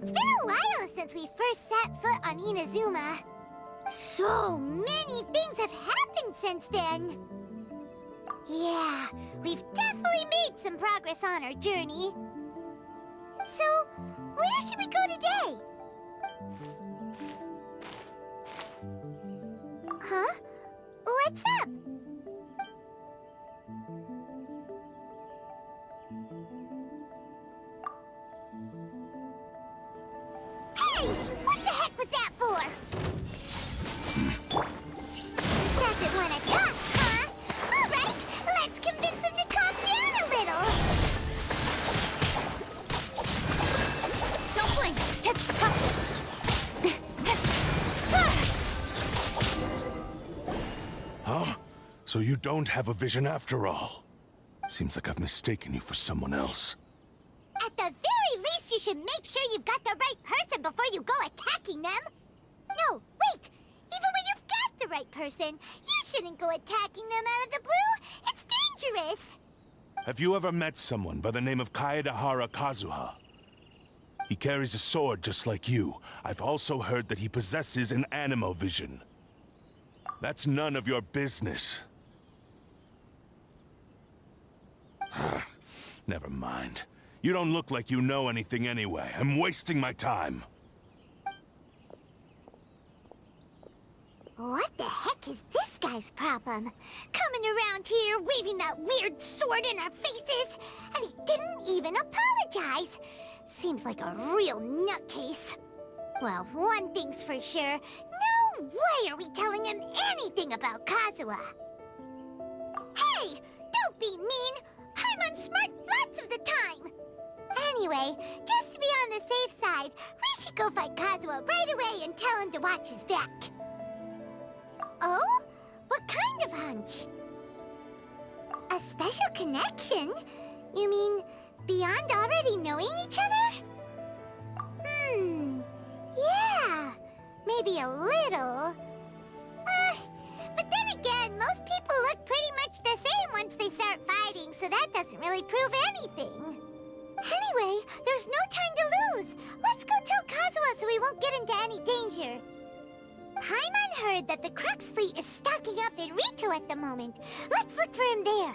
It's been a while since we first set foot on Inazuma. So many things have happened since then. Yeah, we've definitely made some progress on our journey. So, where should we go today? Huh? What's up? Hey! What the heck was that for? Doesn't want to talk, huh? All right, let's convince him to calm down a little. Don't blink. Huh? So you don't have a vision after all? Seems like I've mistaken you for someone else. At the very least, you should make sure you've got the right person before you go attacking them. No, wait! Even when you've got the right person, you shouldn't go attacking them out of the blue. It's dangerous. Have you ever met someone by the name of Kaedahara Kazuha? He carries a sword just like you. I've also heard that he possesses an animo vision. That's none of your business. Never mind. You don't look like you know anything anyway. I'm wasting my time. What the heck is this guy's problem? Coming around here, waving that weird sword in our faces, and he didn't even apologize. Seems like a real nutcase. Well, one thing's for sure. No way are we telling him anything about Kazuha. Hey! Don't be mean! I'm unsmart lots of the time! Anyway, just to be on the safe side, we should go find Kazuha right away and tell him to watch his back. Oh? What kind of hunch? A special connection? You mean beyond already knowing each other? Yeah, maybe a little. But then again, most people look pretty much the same once they start fighting, so that doesn't really prove anything. Anyway, there's no time to lose. Let's go tell Kazuha so we won't get into any danger. Paimon heard that the Crux fleet is stocking up in Rito at the moment. Let's look for him there.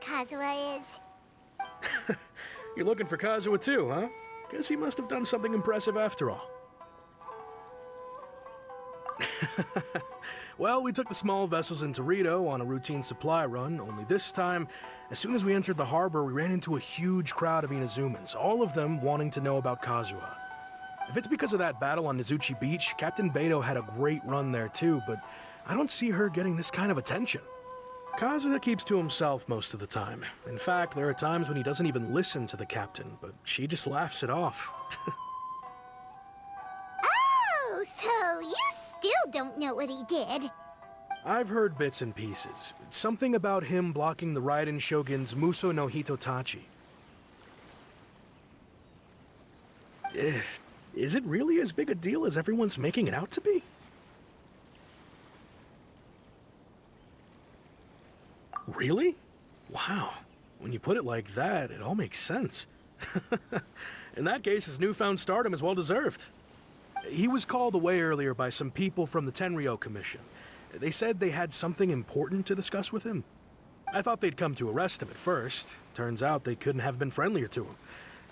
Kazuha is. You're looking for Kazuha too, huh? Guess he must have done something impressive after all. Well, we took the small vessels into Rito on a routine supply run, only this time, as soon as we entered the harbor, we ran into a huge crowd of Inazumans, all of them wanting to know about Kazuha. If it's because of that battle on Nizuchi Beach, Captain Beto had a great run there too, but I don't see her getting this kind of attention. Kazuha keeps to himself most of the time. In fact, there are times when he doesn't even listen to the captain, but she just laughs it off. Oh, so you still don't know what he did? I've heard bits and pieces. Something about him blocking the Raiden Shogun's Muso no Hitotachi. Is it really as big a deal as everyone's making it out to be? Really? Wow. When you put it like that, it all makes sense. In that case, his newfound stardom is well deserved. He was called away earlier by some people from the Tenryou Commission. They said they had something important to discuss with him. I thought they'd come to arrest him at first. Turns out they couldn't have been friendlier to him.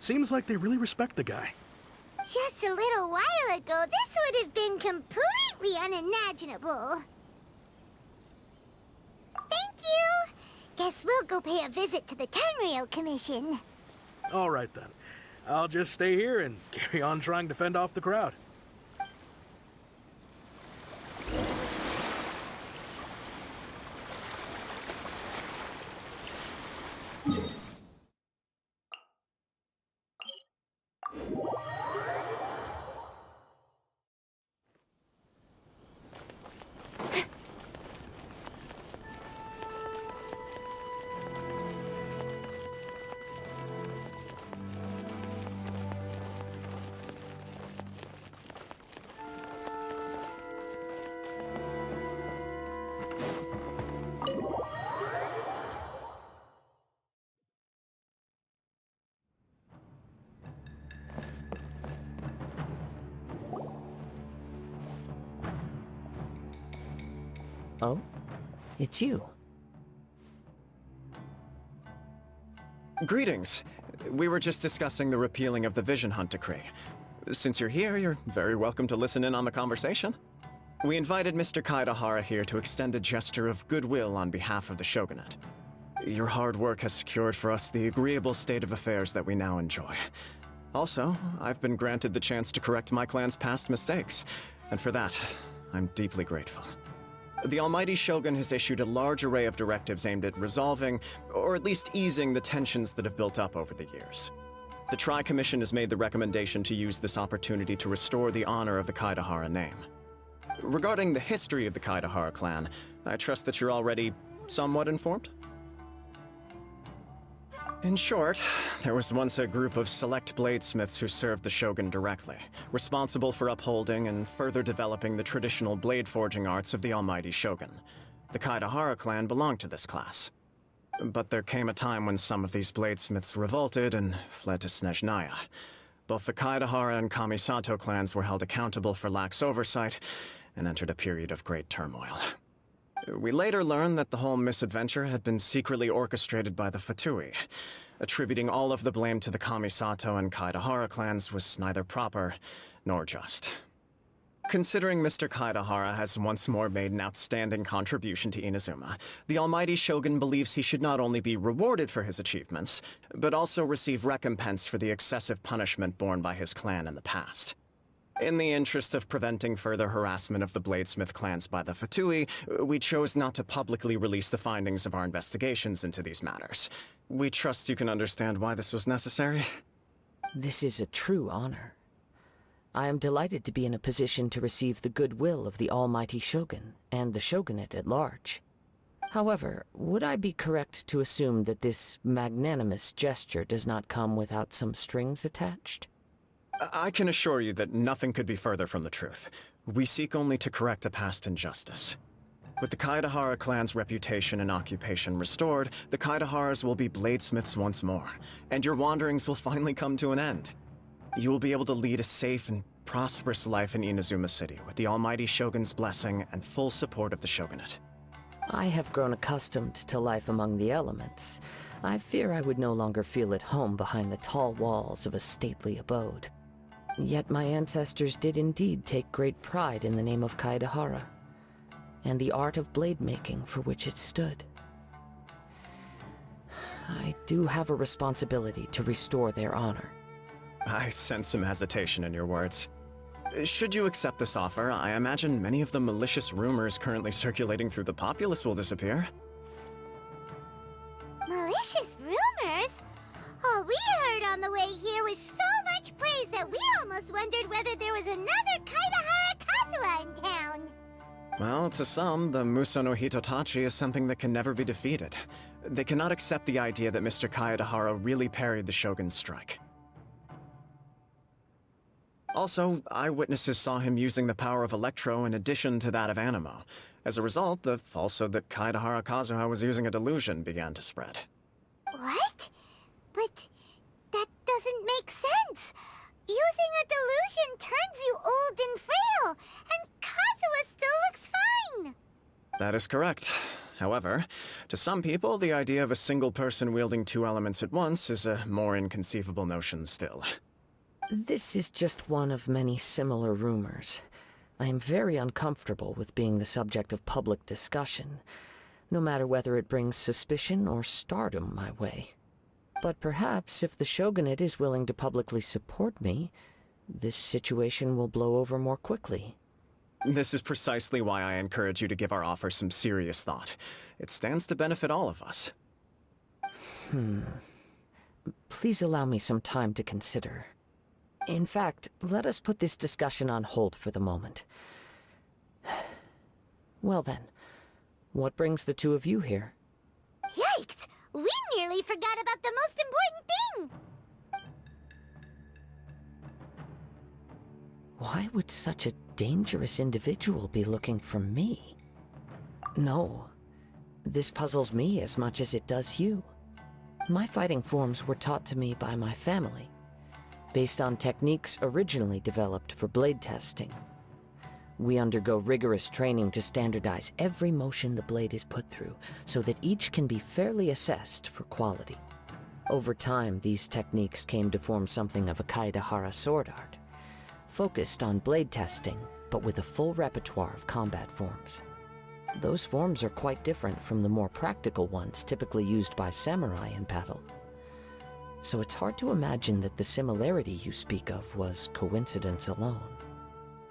Seems like they really respect the guy. Just a little while ago, this would have been completely unimaginable. Thank you! Guess we'll go pay a visit to the Tenryou Commission. All right then. I'll just stay here and carry on trying to fend off the crowd. Oh? It's you. Greetings. We were just discussing the repealing of the Vision Hunt decree. Since you're here, you're very welcome to listen in on the conversation. We invited Mr. Kaedahara here to extend a gesture of goodwill on behalf of the Shogunate. Your hard work has secured for us the agreeable state of affairs that we now enjoy. Also, I've been granted the chance to correct my clan's past mistakes, and for that, I'm deeply grateful. The Almighty Shogun has issued a large array of directives aimed at resolving, or at least easing, the tensions that have built up over the years. The Tri-Commission has made the recommendation to use this opportunity to restore the honor of the Kaedahara name. Regarding the history of the Kaedahara clan, I trust that you're already somewhat informed? In short, there was once a group of select bladesmiths who served the Shogun directly, responsible for upholding and further developing the traditional blade forging arts of the Almighty Shogun. The Kaedahara clan belonged to this class. But there came a time when some of these bladesmiths revolted and fled to Snezhnaya. Both the Kaedahara and Kamisato clans were held accountable for lax oversight and entered a period of great turmoil. We later learned that the whole misadventure had been secretly orchestrated by the Fatui. Attributing all of the blame to the Kamisato and Kaedahara clans was neither proper nor just. Considering Mr. Kaedahara has once more made an outstanding contribution to Inazuma, the Almighty Shogun believes he should not only be rewarded for his achievements, but also receive recompense for the excessive punishment borne by his clan in the past. In the interest of preventing further harassment of the bladesmith clans by the Fatui, we chose not to publicly release the findings of our investigations into these matters. We trust you can understand why this was necessary. This is a true honor. I am delighted to be in a position to receive the goodwill of the Almighty Shogun and the Shogunate at large. However, would I be correct to assume that this magnanimous gesture does not come without some strings attached? I can assure you that nothing could be further from the truth. We seek only to correct a past injustice. With the Kaedahara clan's reputation and occupation restored, the Kaedaharas will be bladesmiths once more, and your wanderings will finally come to an end. You will be able to lead a safe and prosperous life in Inazuma City with the Almighty Shogun's blessing and full support of the Shogunate. I have grown accustomed to life among the elements. I fear I would no longer feel at home behind the tall walls of a stately abode. Yet my ancestors did indeed take great pride in the name of Kaedahara, and the art of blade making for which it stood. I do have a responsibility to restore their honor. I sense some hesitation in your words. Should you accept this offer, I imagine many of the malicious rumors currently circulating through the populace will disappear. Malicious rumors? All we heard on the way here was so much praise that we almost wondered whether there was another Kaedahara Kazuha in town. Well, to some, the Muso no Hitotachi is something that can never be defeated. They cannot accept the idea that Mr. Kaedahara really parried the Shogun's strike. Also, eyewitnesses saw him using the power of Electro in addition to that of Animo. As a result, the falsehood that Kaedehara Kazuha was using a delusion began to spread. What? But that doesn't make sense. Using a delusion turns you old and frail, and Kazuha still looks fine. That is correct. However, to some people, the idea of a single person wielding two elements at once is a more inconceivable notion still. This is just one of many similar rumors. I am very uncomfortable with being the subject of public discussion, no matter whether it brings suspicion or stardom my way. But perhaps if the Shogunate is willing to publicly support me, this situation will blow over more quickly. This is precisely why I encourage you to give our offer some serious thought. It stands to benefit all of us. Please allow me some time to consider. In fact, let us put this discussion on hold for the moment. Well then, what brings the two of you here? Yikes! We nearly forgot about the most important thing! Why would such a dangerous individual be looking for me? No, this puzzles me as much as it does you. My fighting forms were taught to me by my family, based on techniques originally developed for blade testing. We undergo rigorous training to standardize every motion the blade is put through, so that each can be fairly assessed for quality. Over time, these techniques came to form something of a Kaedehara sword art, focused on blade testing, but with a full repertoire of combat forms. Those forms are quite different from the more practical ones typically used by samurai in battle. So it's hard to imagine that the similarity you speak of was coincidence alone.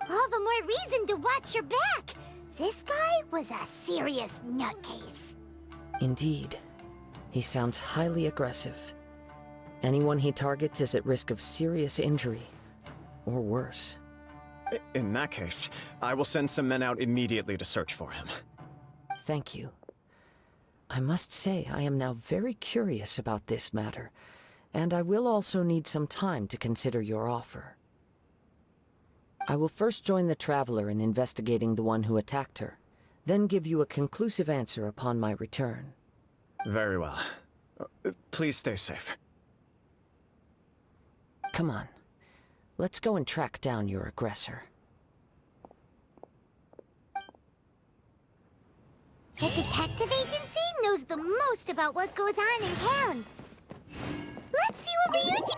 All the more reason to watch your back! This guy was a serious nutcase. Indeed. He sounds highly aggressive. Anyone he targets is at risk of serious injury, or worse. In that case, I will send some men out immediately to search for him. Thank you. I must say I am now very curious about this matter, and I will also need some time to consider your offer. I will first join the Traveler in investigating the one who attacked her, then give you a conclusive answer upon my return. Very well. Please stay safe. Come on. Let's go and track down your aggressor. The detective agency knows the most about what goes on in town. Let's see what Ryuji...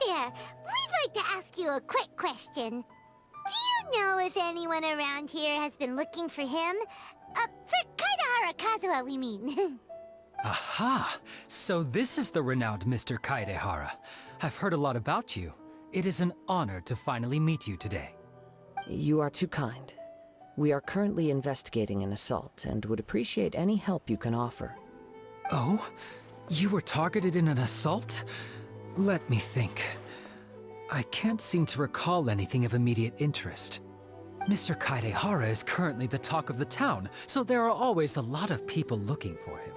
We'd like to ask you a quick question. Do you know if anyone around here has been looking for him? For Kaedehara Kazuha, we mean. Aha! So this is the renowned Mr. Kaedehara. I've heard a lot about you. It is an honor to finally meet you today. You are too kind. We are currently investigating an assault and would appreciate any help you can offer. Oh? You were targeted in an assault? Let me think. I can't seem to recall anything of immediate interest. Mr. Kaedehara is currently the talk of the town, so there are always a lot of people looking for him.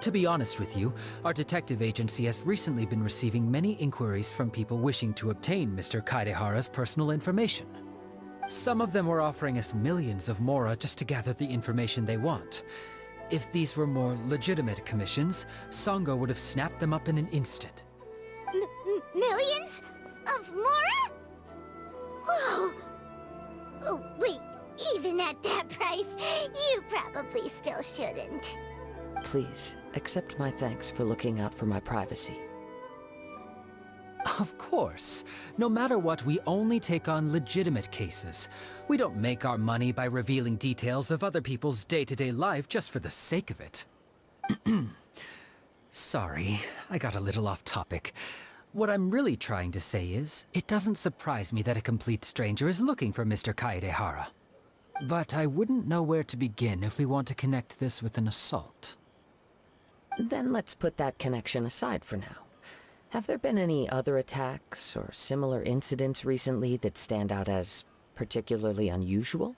To be honest with you, our detective agency has recently been receiving many inquiries from people wishing to obtain Mr. Kaedehara's personal information. Some of them were offering us millions of mora just to gather the information they want. If these were more legitimate commissions, Sango would have snapped them up in an instant. Millions? Of mora? Whoa! Oh, wait, even at that price, you probably still shouldn't. Please, accept my thanks for looking out for my privacy. Of course. No matter what, we only take on legitimate cases. We don't make our money by revealing details of other people's day-to-day life just for the sake of it. Sorry, I got a little off topic. What I'm really trying to say is, it doesn't surprise me that a complete stranger is looking for Mr. Kaedehara. But I wouldn't know where to begin if we want to connect this with an assault. Then let's put that connection aside for now. Have there been any other attacks or similar incidents recently that stand out as particularly unusual?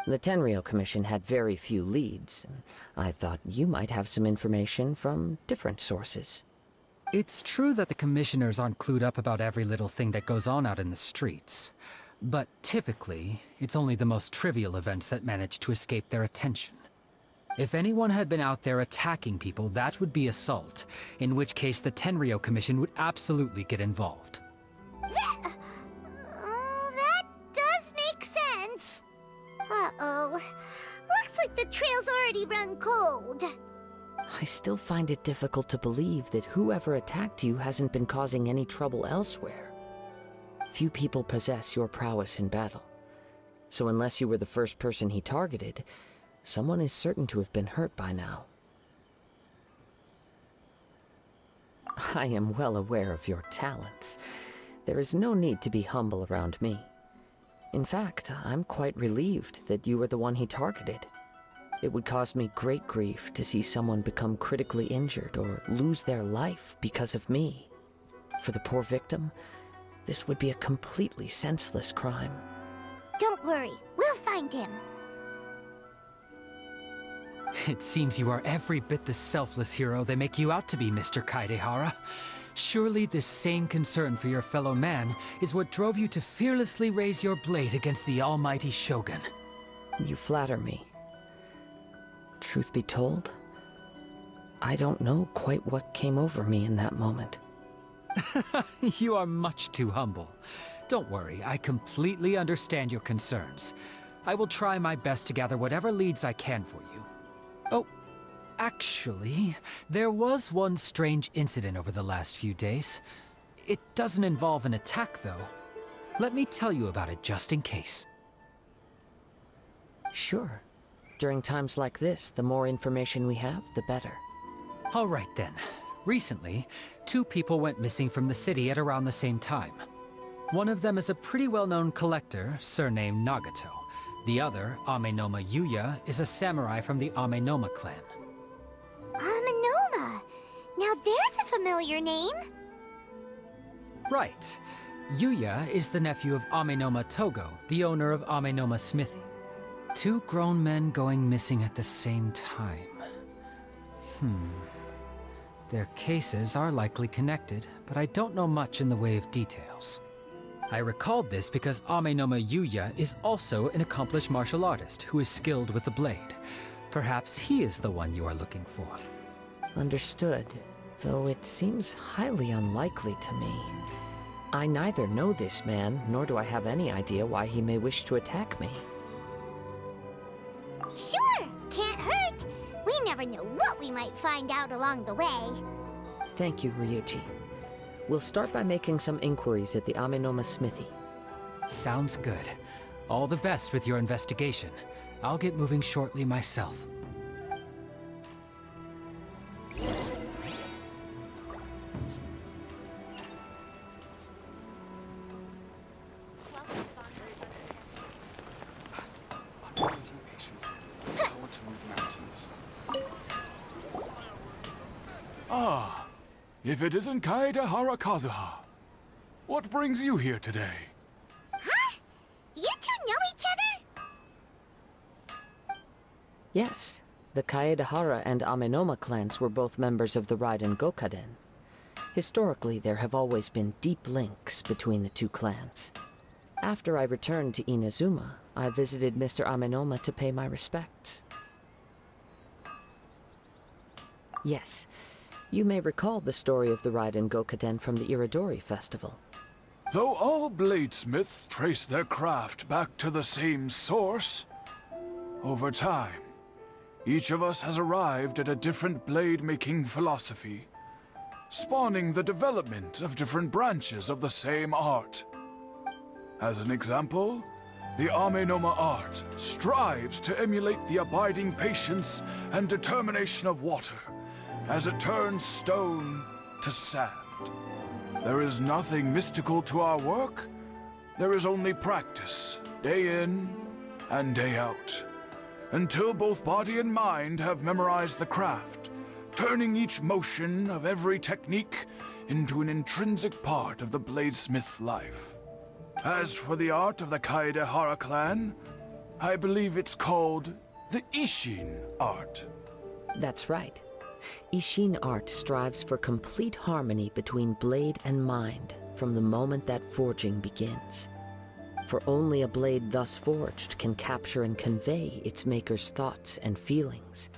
The Tenryou Commission had very few leads, and I thought you might have some information from different sources. It's true that the commissioners aren't clued up about every little thing that goes on out in the streets. But typically, it's only the most trivial events that manage to escape their attention. If anyone had been out there attacking people, that would be assault, in which case the Tenryou Commission would absolutely get involved. That does make sense. Uh-oh. Looks like the trail's already run cold. I still find it difficult to believe that whoever attacked you hasn't been causing any trouble elsewhere. Few people possess your prowess in battle. So unless you were the first person he targeted, someone is certain to have been hurt by now. I am well aware of your talents. There is no need to be humble around me. In fact, I'm quite relieved that you were the one he targeted. It would cause me great grief to see someone become critically injured or lose their life because of me. For the poor victim, this would be a completely senseless crime. Don't worry, we'll find him. It seems you are every bit the selfless hero they make you out to be, Mr. Kaedehara. Surely this same concern for your fellow man is what drove you to fearlessly raise your blade against the almighty Shogun. You flatter me. Truth be told, I don't know quite what came over me in that moment. You are much too humble. Don't worry, I completely understand your concerns. I will try my best to gather whatever leads I can for you. Oh, actually, there was one strange incident over the last few days. It doesn't involve an attack, though. Let me tell you about it just in case. Sure. During times like this, the more information we have, the better. All right then. Recently, 2 people went missing from the city at around the same time. One of them is a pretty well-known collector, surnamed Nagato. The other, Amenoma Yuya, is a samurai from the Amenoma clan. Amenoma! Now there's a familiar name. Right. Yuya is the nephew of Amenoma Togo, the owner of Amenoma Smithy. 2 grown men going missing at the same time. Their cases are likely connected, but I don't know much in the way of details. I recalled this because Amenoma Yuya is also an accomplished martial artist who is skilled with the blade. Perhaps he is the one you are looking for. Understood, though it seems highly unlikely to me. I neither know this man, nor do I have any idea why he may wish to attack me. Sure, can't hurt. We never know what we might find out along the way. Thank you, Ryuji. We'll start by making some inquiries at the Amenoma Smithy. Sounds good. All the best with your investigation. I'll get moving shortly myself. Ah, if it isn't Kaedehara Kazuha. What brings you here today? Huh? You two know each other? Yes, the Kaedehara and Amenoma clans were both members of the Raiden Gokaden. Historically, there have always been deep links between the 2 clans. After I returned to Inazuma, I visited Mr. Amenoma to pay my respects. Yes, you may recall the story of the Raiden Gokaden from the Iridori Festival. Though all bladesmiths trace their craft back to the same source, over time, each of us has arrived at a different blade-making philosophy, spawning the development of different branches of the same art. As an example, the Amenoma art strives to emulate the abiding patience and determination of water, as it turns stone to sand. There is nothing mystical to our work. There is only practice, day in and day out, until both body and mind have memorized the craft, turning each motion of every technique into an intrinsic part of the bladesmith's life. As for the art of the Kaedehara clan, I believe it's called the Ishin art. That's right. Ishin art strives for complete harmony between blade and mind from the moment that forging begins. For only a blade thus forged can capture and convey its maker's thoughts and feelings,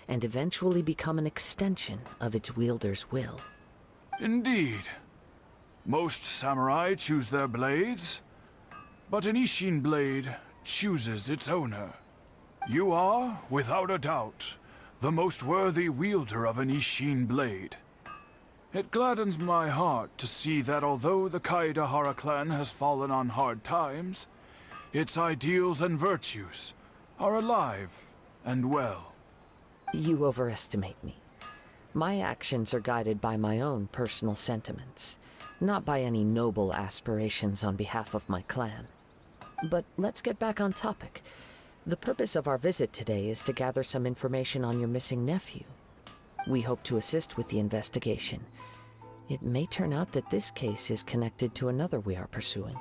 and eventually become an extension of its wielder's will. Indeed. Most samurai choose their blades, but an Ishin blade chooses its owner. You are, without a doubt, the most worthy wielder of an Ishin blade. It gladdens my heart to see that although the Kaedehara clan has fallen on hard times, its ideals and virtues are alive and well. You overestimate me. My actions are guided by my own personal sentiments, not by any noble aspirations on behalf of my clan. But let's get back on topic. The purpose of our visit today is to gather some information on your missing nephew. We hope to assist with the investigation. It may turn out that this case is connected to another we are pursuing.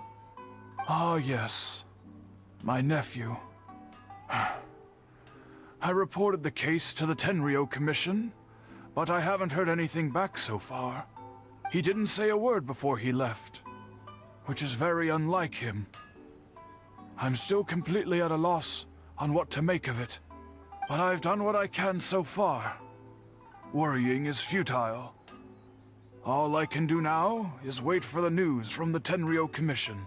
Ah, yes. My nephew. I reported the case to the Tenryo Commission, but I haven't heard anything back so far. He didn't say a word before he left, which is very unlike him. I'm still completely at a loss on what to make of it, but I've done what I can so far. Worrying is futile. All I can do now is wait for the news from the Tenryo Commission.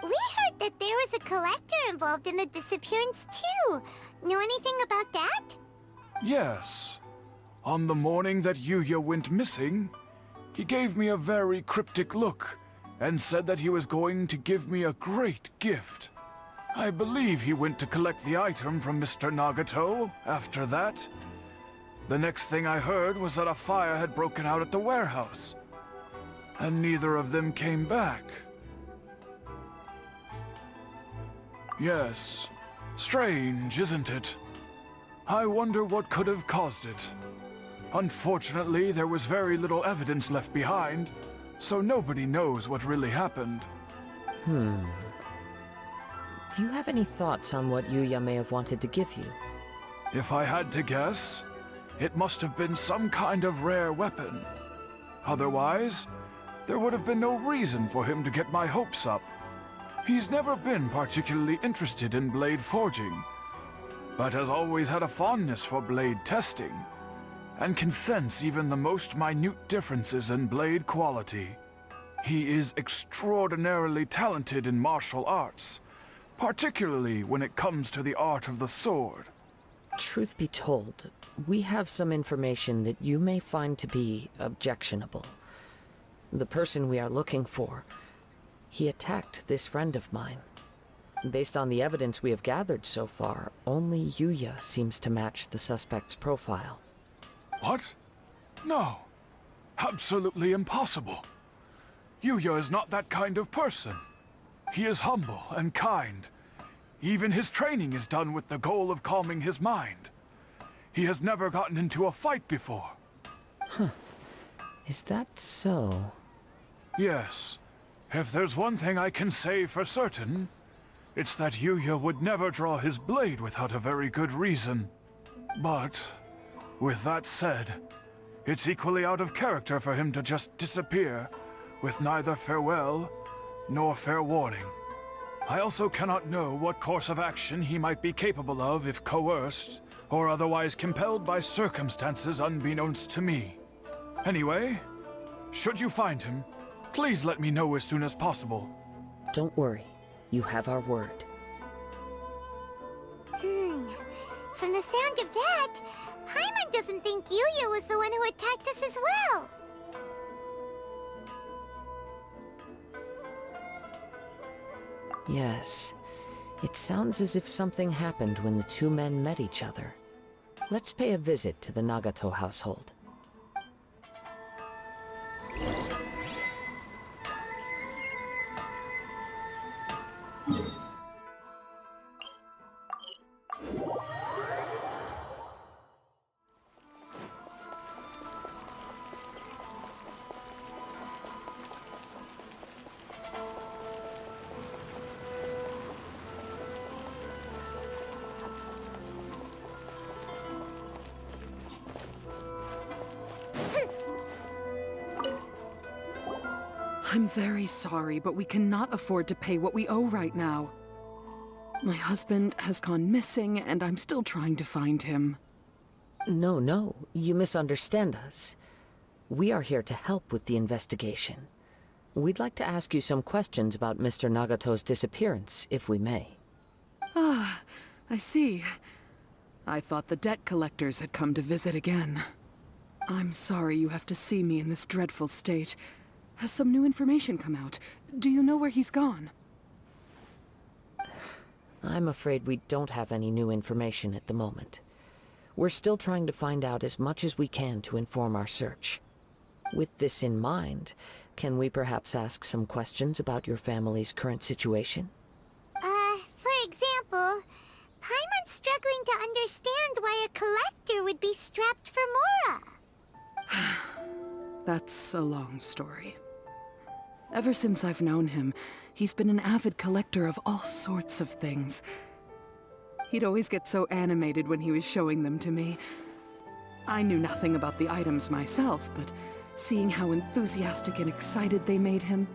We heard that there was a collector involved in the disappearance too. Know anything about that? Yes. On the morning that Yuya went missing, he gave me a very cryptic look and said that he was going to give me a great gift. I believe he went to collect the item from Mr. Nagato after that. The next thing I heard was that a fire had broken out at the warehouse, and neither of them came back. Yes, strange, isn't it? I wonder what could have caused it. Unfortunately, there was very little evidence left behind, so nobody knows what really happened. Do you have any thoughts on what Yuya may have wanted to give you? If I had to guess, it must have been some kind of rare weapon. Otherwise, there would have been no reason for him to get my hopes up. He's never been particularly interested in blade forging, but has always had a fondness for blade testing, and can sense even the most minute differences in blade quality. He is extraordinarily talented in martial arts, particularly when it comes to the art of the sword. Truth be told, we have some information that you may find to be objectionable. The person we are looking for, he attacked this friend of mine. Based on the evidence we have gathered so far, only Yuya seems to match the suspect's profile. What? No. Absolutely impossible. Yuya is not that kind of person. He is humble and kind. Even his training is done with the goal of calming his mind. He has never gotten into a fight before. Is that so? Yes. If there's one thing I can say for certain, it's that Yuya would never draw his blade without a very good reason. But, with that said, it's equally out of character for him to just disappear, with neither farewell nor fair warning. I also cannot know what course of action he might be capable of if coerced, or otherwise compelled by circumstances unbeknownst to me. Anyway, should you find him, please let me know as soon as possible. Don't worry. You have our word. From the sound of that, Paimon doesn't think Yuya was the one who attacked us as well. Yes. It sounds as if something happened when the two men met each other. Let's pay a visit to the Nagato household. I'm very sorry, but we cannot afford to pay what we owe right now. My husband has gone missing, and I'm still trying to find him. No, you misunderstand us. We are here to help with the investigation. We'd like to ask you some questions about Mr. Nagato's disappearance, if we may. Ah, I see. I thought the debt collectors had come to visit again. I'm sorry you have to see me in this dreadful state. Has some new information come out? Do you know where he's gone? I'm afraid we don't have any new information at the moment. We're still trying to find out as much as we can to inform our search. With this in mind, can we perhaps ask some questions about your family's current situation? For example, Paimon's struggling to understand why a collector would be strapped for Mora. That's a long story. Ever since I've known him, he's been an avid collector of all sorts of things. He'd always get so animated when he was showing them to me. I knew nothing about the items myself, but seeing how enthusiastic and excited they made him,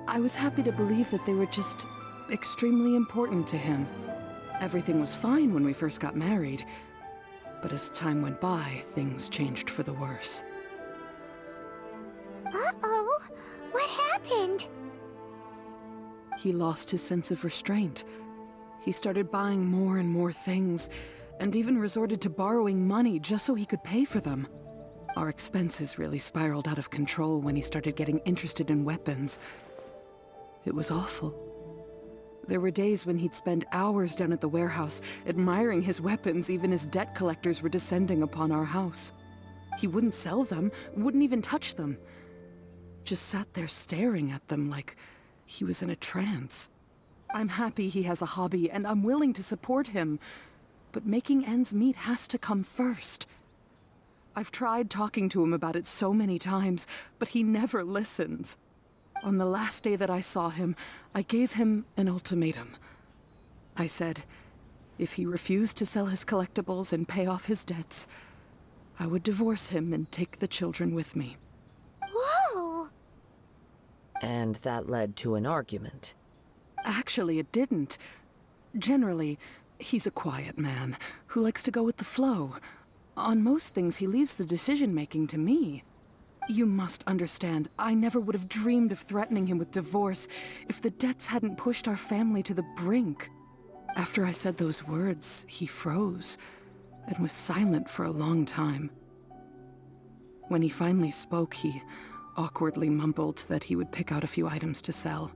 I was happy to believe that they were just extremely important to him. Everything was fine when we first got married, but as time went by, things changed for the worse. Uh-oh, what happened? He lost his sense of restraint. He started buying more and more things, and even resorted to borrowing money just so he could pay for them. Our expenses really spiraled out of control when he started getting interested in weapons. It was awful. There were days when he'd spend hours down at the warehouse, admiring his weapons even as debt collectors were descending upon our house. He wouldn't sell them, wouldn't even touch them. Just sat there staring at them like he was in a trance. I'm happy he has a hobby, and I'm willing to support him. But making ends meet has to come first. I've tried talking to him about it so many times, but he never listens. On the last day that I saw him, I gave him an ultimatum. I said, if he refused to sell his collectibles and pay off his debts, I would divorce him and take the children with me. Whoa! And that led to an argument. Actually, it didn't. Generally, he's a quiet man who likes to go with the flow. On most things, he leaves the decision-making to me. You must understand, I never would have dreamed of threatening him with divorce if the debts hadn't pushed our family to the brink. After I said those words, he froze and was silent for a long time. When he finally spoke, he awkwardly mumbled that he would pick out a few items to sell.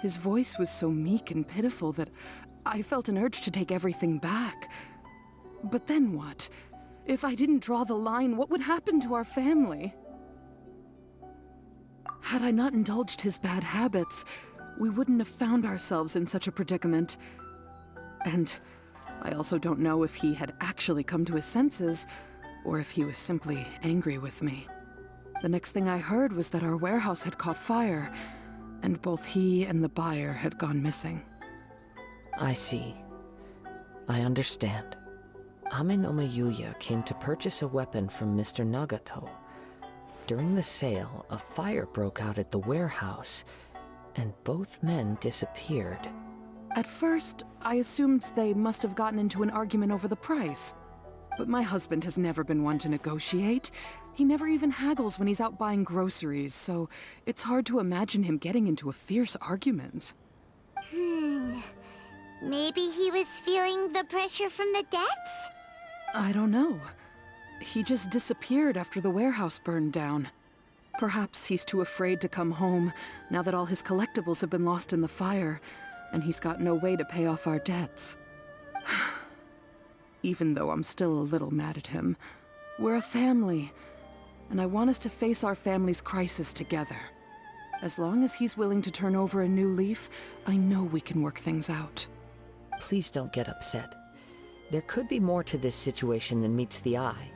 His voice was so meek and pitiful that I felt an urge to take everything back. But then what? If I didn't draw the line, what would happen to our family? Had I not indulged his bad habits, we wouldn't have found ourselves in such a predicament. And I also don't know if he had actually come to his senses, or if he was simply angry with me. The next thing I heard was that our warehouse had caught fire, and both he and the buyer had gone missing. I see. I understand. Amenoma Yuya came to purchase a weapon from Mr. Nagato. During the sale, a fire broke out at the warehouse, and both men disappeared. At first, I assumed they must have gotten into an argument over the price. But my husband has never been one to negotiate. He never even haggles when he's out buying groceries, so it's hard to imagine him getting into a fierce argument. Maybe he was feeling the pressure from the debts? I don't know. He just disappeared after the warehouse burned down. Perhaps he's too afraid to come home now that all his collectibles have been lost in the fire, and he's got no way to pay off our debts. Even though I'm still a little mad at him, we're a family, and I want us to face our family's crisis together. As long as he's willing to turn over a new leaf, I know we can work things out. Please don't get upset. There could be more to this situation than meets the eye.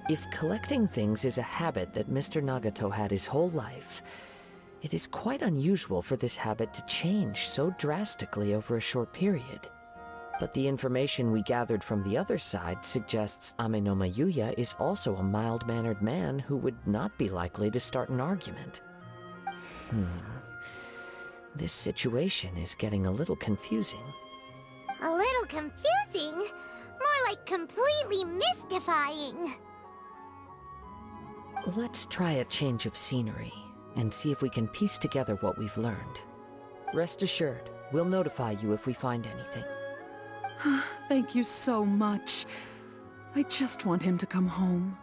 If collecting things is a habit that Mr. Nagato had his whole life, it is quite unusual for this habit to change so drastically over a short period. But the information we gathered from the other side suggests Amenoma Yuya is also a mild-mannered man who would not be likely to start an argument. This situation is getting a little confusing. A little confusing? More like completely mystifying. Let's try a change of scenery and see if we can piece together what we've learned. Rest assured, we'll notify you if we find anything. Thank you so much. I just want him to come home.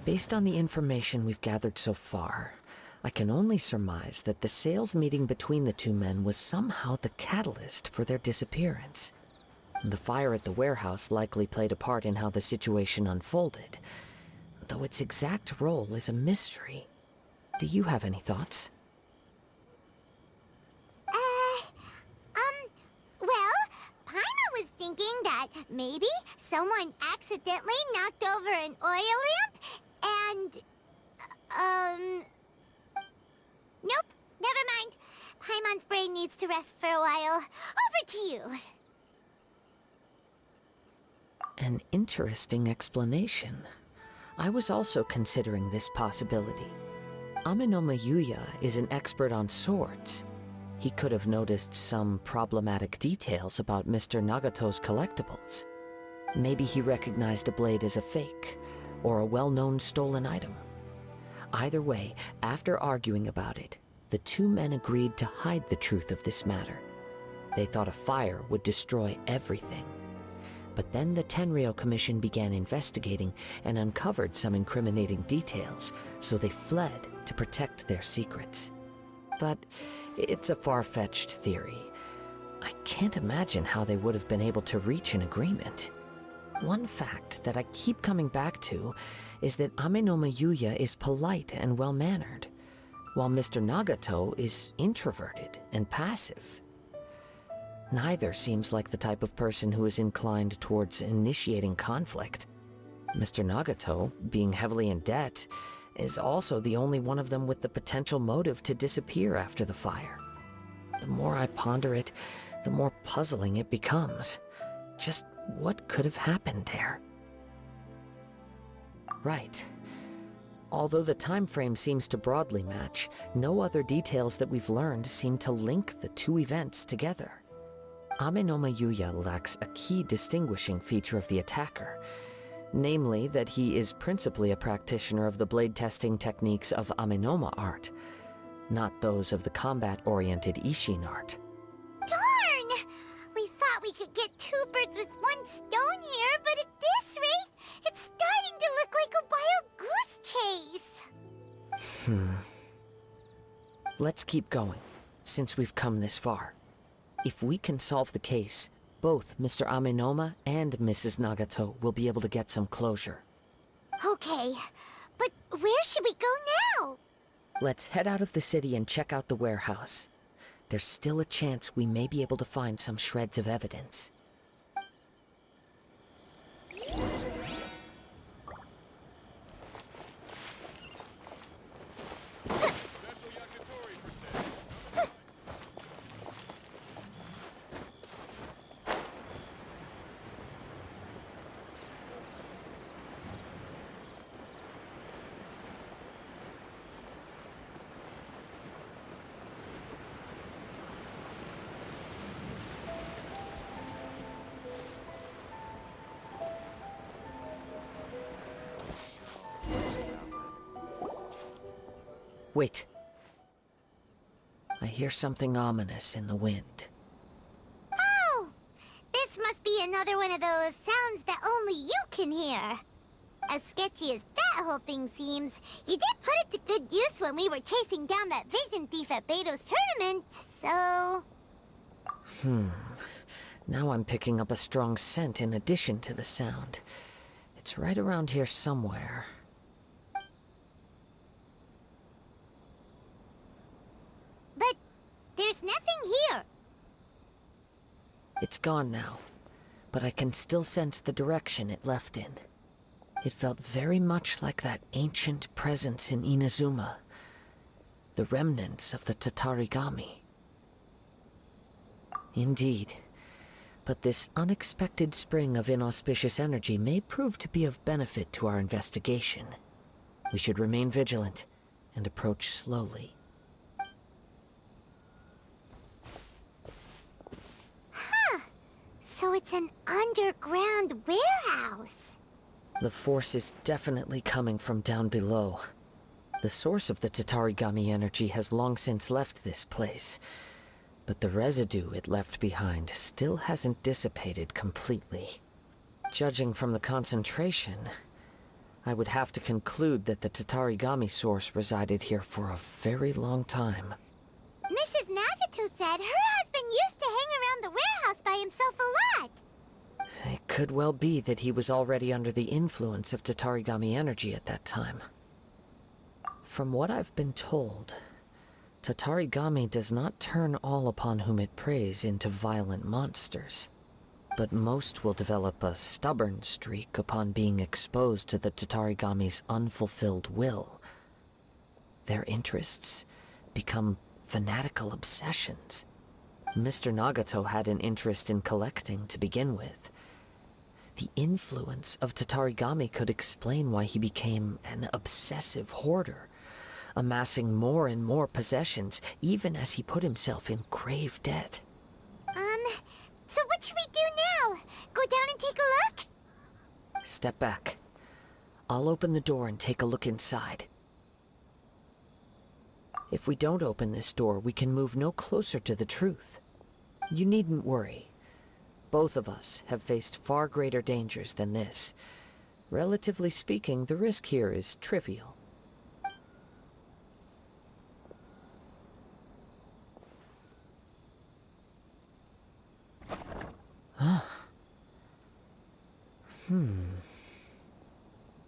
Based on the information we've gathered so far, I can only surmise that the sales meeting between the two men was somehow the catalyst for their disappearance. The fire at the warehouse likely played a part in how the situation unfolded, though its exact role is a mystery. Do you have any thoughts? Well, Paimon was thinking that maybe someone accidentally knocked over an oil lamp and, nope, never mind. Paimon's brain needs to rest for a while. Over to you. An interesting explanation. I was also considering this possibility. Amenoma Yuya is an expert on swords. He could have noticed some problematic details about Mr. Nagato's collectibles. Maybe he recognized a blade as a fake, or a well-known stolen item. Either way, after arguing about it, the two men agreed to hide the truth of this matter. They thought a fire would destroy everything. But then the Tenryou Commission began investigating and uncovered some incriminating details, so they fled to protect their secrets. But it's a far-fetched theory. I can't imagine how they would have been able to reach an agreement. One fact that I keep coming back to is that Amenoma Yuya is polite and well-mannered, while Mr. Nagato is introverted and passive. Neither seems like the type of person who is inclined towards initiating conflict. Mr. Nagato, being heavily in debt, is also the only one of them with the potential motive to disappear after the fire. The more I ponder it, the more puzzling it becomes. Just what could have happened there? Right. Although the time frame seems to broadly match, no other details that we've learned seem to link the two events together. Amenoma Yuya lacks a key distinguishing feature of the attacker, namely that he is principally a practitioner of the blade testing techniques of Amenoma art, not those of the combat-oriented Ishin art. Darn! We thought we could get two birds with one stone here, but at this rate, it's starting to look like a wild goose chase. Let's keep going, since we've come this far. If we can solve the case, both Mr. Amenoma and Mrs. Nagato will be able to get some closure. Okay, but where should we go now? Let's head out of the city and check out the warehouse. There's still a chance we may be able to find some shreds of evidence. Wait. I hear something ominous in the wind. Oh! This must be another one of those sounds that only you can hear. As sketchy as that whole thing seems, you did put it to good use when we were chasing down that vision thief at Beto's tournament, so... Now I'm picking up a strong scent in addition to the sound. It's right around here somewhere. But there's nothing here. It's gone now, but I can still sense the direction it left in. It felt very much like that ancient presence in Inazuma, the remnants of the Tatarigami. Indeed, But this unexpected spring of inauspicious energy may prove to be of benefit to our investigation. We should remain vigilant and approach slowly. So it's an underground warehouse. The force is definitely coming from down below. The source of the Tatarigami energy has long since left this place, but the residue it left behind still hasn't dissipated completely. Judging from the concentration, I would have to conclude that the Tatarigami source resided here for a very long time. Mrs. Nagato said her husband used to hang around the warehouse by himself a lot. It could well be that he was already under the influence of Tatarigami energy at that time. From what I've been told, Tatarigami does not turn all upon whom it preys into violent monsters, but most will develop a stubborn streak upon being exposed to the Tatarigami's unfulfilled will. Their interests become fanatical obsessions. Mr. Nagato had an interest in collecting to begin with. The influence of Tatarigami could explain why he became an obsessive hoarder, amassing more and more possessions, even as he put himself in grave debt. So what should we do now? Go down and take a look? Step back. I'll open the door and take a look inside. If we don't open this door, we can move no closer to the truth. You needn't worry. Both of us have faced far greater dangers than this. Relatively speaking, the risk here is trivial.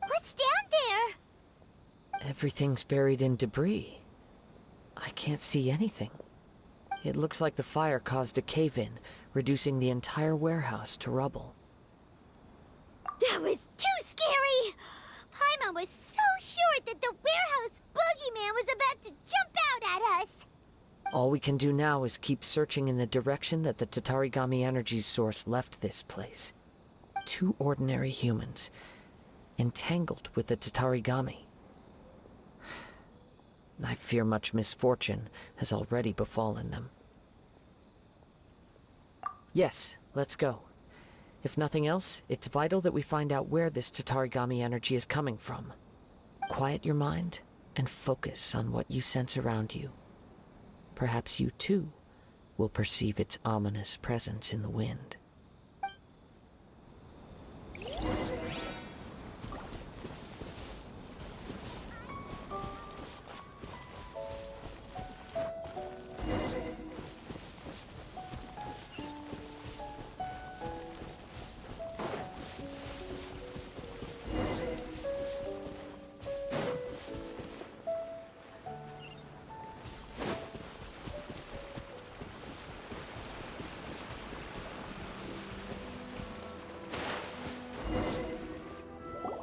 What's down there? Everything's buried in debris. I can't see anything. It looks like the fire caused a cave-in, reducing the entire warehouse to rubble. That was too scary! Paimon was so sure that the warehouse boogeyman was about to jump out at us! All we can do now is keep searching in the direction that the Tatarigami energy source left this place. 2 ordinary humans, entangled with the Tatarigami. I fear much misfortune has already befallen them. Yes, let's go. If nothing else, it's vital that we find out where this Tatarigami energy is coming from. Quiet your mind and focus on what you sense around you. Perhaps you too will perceive its ominous presence in the wind.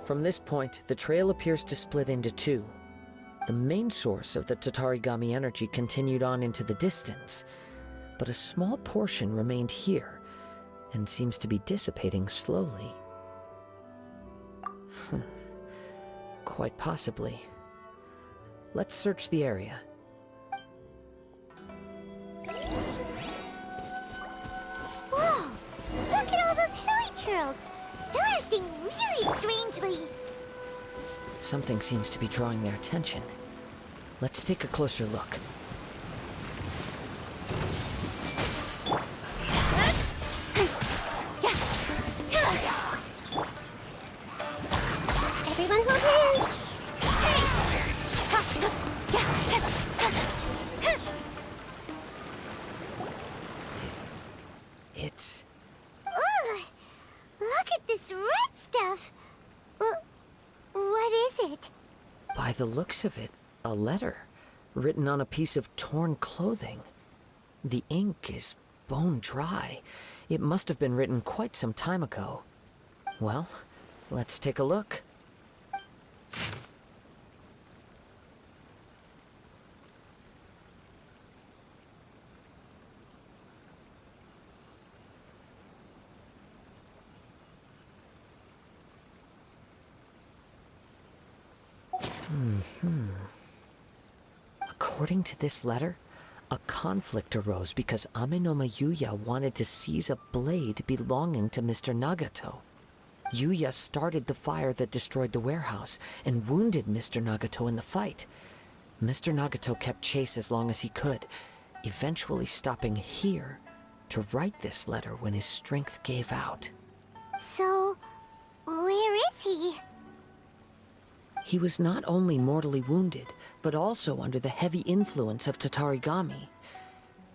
From this point, the trail appears to split into 2. The main source of the Tatarigami energy continued on into the distance, but a small portion remained here, and seems to be dissipating slowly. Quite possibly. Let's search the area. Whoa! Look at all those hilly churls! They're acting really strangely! Something seems to be drawing their attention. Let's take a closer look. Everyone hold hands! It's... Ugh! Look at this red stuff! What is it? By the looks of it, a letter, written on a piece of torn clothing. The ink is bone dry. It must have been written quite some time ago. Well, let's take a look. According to this letter, a conflict arose because Amenoma Yuya wanted to seize a blade belonging to Mr. Nagato. Yuya started the fire that destroyed the warehouse and wounded Mr. Nagato in the fight. Mr. Nagato kept chase as long as he could, eventually stopping here to write this letter when his strength gave out. So, where is he? He was not only mortally wounded, but also under the heavy influence of Tatarigami.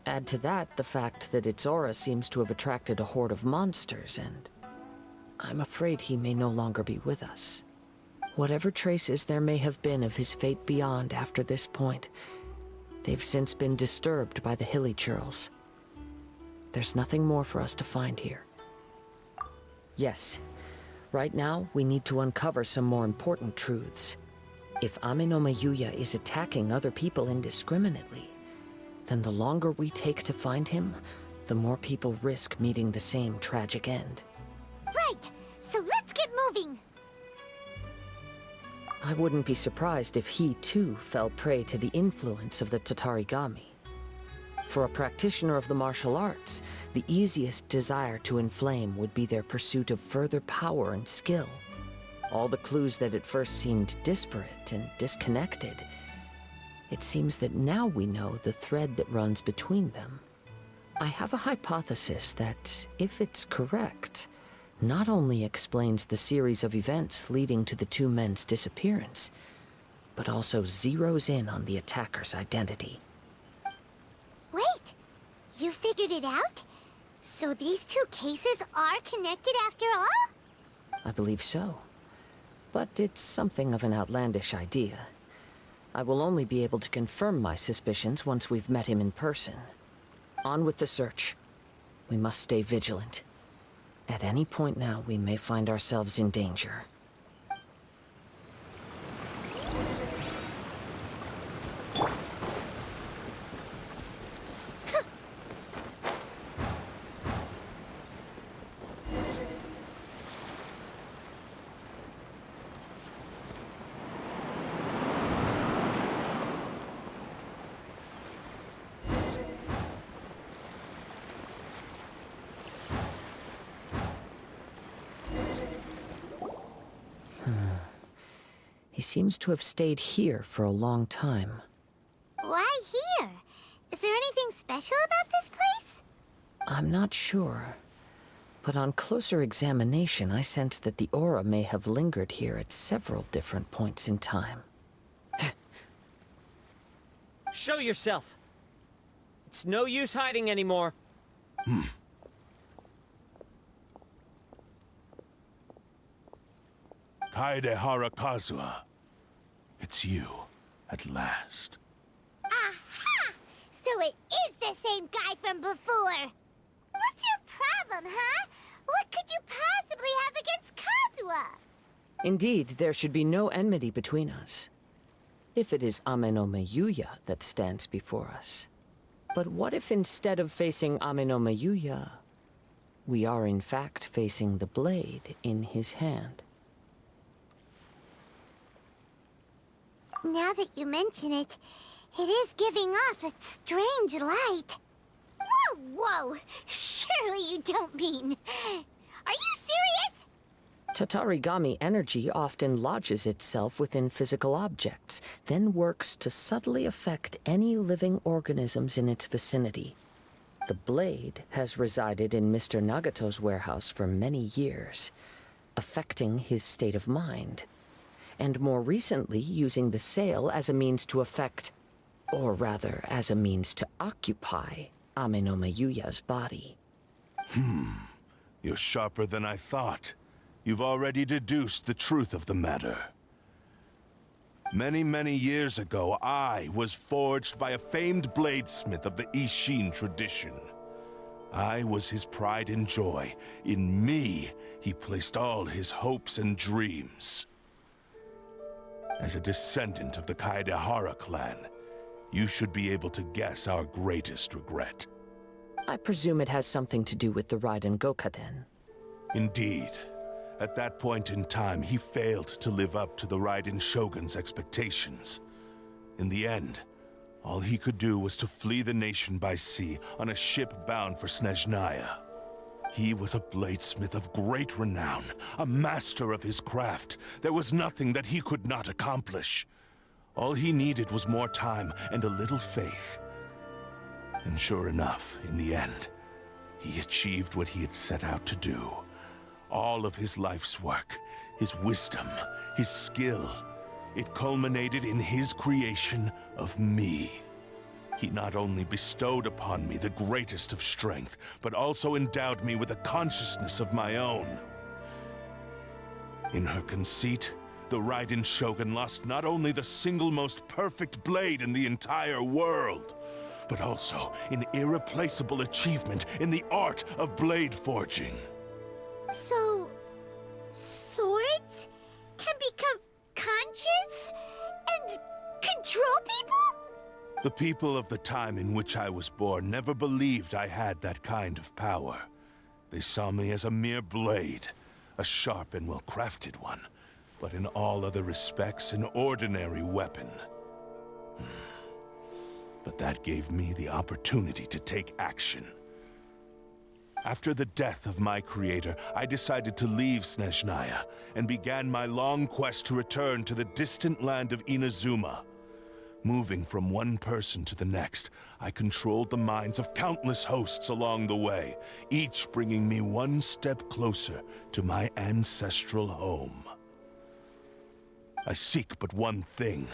Add to that the fact that its aura seems to have attracted a horde of monsters, and I'm afraid he may no longer be with us. Whatever traces there may have been of his fate beyond after this point, they've since been disturbed by the hilly churls. There's nothing more for us to find here. Yes, right now we need to uncover some more important truths. If Amenoma Yuya is attacking other people indiscriminately, then the longer we take to find him, the more people risk meeting the same tragic end. Right, so let's get moving. I wouldn't be surprised if he, too, fell prey to the influence of the Tatarigami. For a practitioner of the martial arts, the easiest desire to inflame would be their pursuit of further power and skill. All the clues that at first seemed disparate and disconnected, it seems that now we know the thread that runs between them. I have a hypothesis that, if it's correct, not only explains the series of events leading to the two men's disappearance, but also zeroes in on the attacker's identity. Wait, you figured it out? So these two cases are connected after all? I believe so. But it's something of an outlandish idea. I will only be able to confirm my suspicions once we've met him in person. On with the search. We must stay vigilant. At any point now, we may find ourselves in danger. He seems to have stayed here for a long time. Why here? Is there anything special about this place? I'm not sure. But on closer examination, I sense that the aura may have lingered here at several different points in time. Show yourself! It's no use hiding anymore. Kaedehara Kazuha. It's you, at last. Aha! So it is the same guy from before! What's your problem, huh? What could you possibly have against Kazuha? Indeed, there should be no enmity between us. If it is Amenoma Yuya that stands before us. But what if instead of facing Amenoma Yuya, we are in fact facing the blade in his hand? Now that you mention it, it is giving off a strange light. Whoa, whoa! Surely you don't mean... Are you serious? Tatarigami energy often lodges itself within physical objects, then works to subtly affect any living organisms in its vicinity. The blade has resided in Mr. Nagato's warehouse for many years, affecting his state of mind, and more recently using the sale as a means to affect, or rather as a means to occupy, Amenoma Yuya's body. You're sharper than I thought. You've already deduced the truth of the matter. Many, many years ago, I was forged by a famed bladesmith of the Ishin tradition. I was his pride and joy. In me, he placed all his hopes and dreams. As a descendant of the Kaedehara clan, you should be able to guess our greatest regret. I presume it has something to do with the Raiden Gokaden. Indeed. At that point in time, he failed to live up to the Raiden Shogun's expectations. In the end, all he could do was to flee the nation by sea on a ship bound for Snezhnaya. He was a bladesmith of great renown, a master of his craft. There was nothing that he could not accomplish. All he needed was more time and a little faith. And sure enough, in the end, he achieved what he had set out to do. All of his life's work, his wisdom, his skill, it culminated in his creation of me. He not only bestowed upon me the greatest of strength, but also endowed me with a consciousness of my own. In her conceit, the Raiden Shogun lost not only the single most perfect blade in the entire world, but also an irreplaceable achievement in the art of blade forging. So, swords can become conscious and control people? The people of the time in which I was born never believed I had that kind of power. They saw me as a mere blade, a sharp and well-crafted one, but in all other respects an ordinary weapon. But that gave me the opportunity to take action. After the death of my creator, I decided to leave Snezhnaya and began my long quest to return to the distant land of Inazuma. Moving from one person to the next, I controlled the minds of countless hosts along the way, each bringing me one step closer to my ancestral home. I seek but one thing: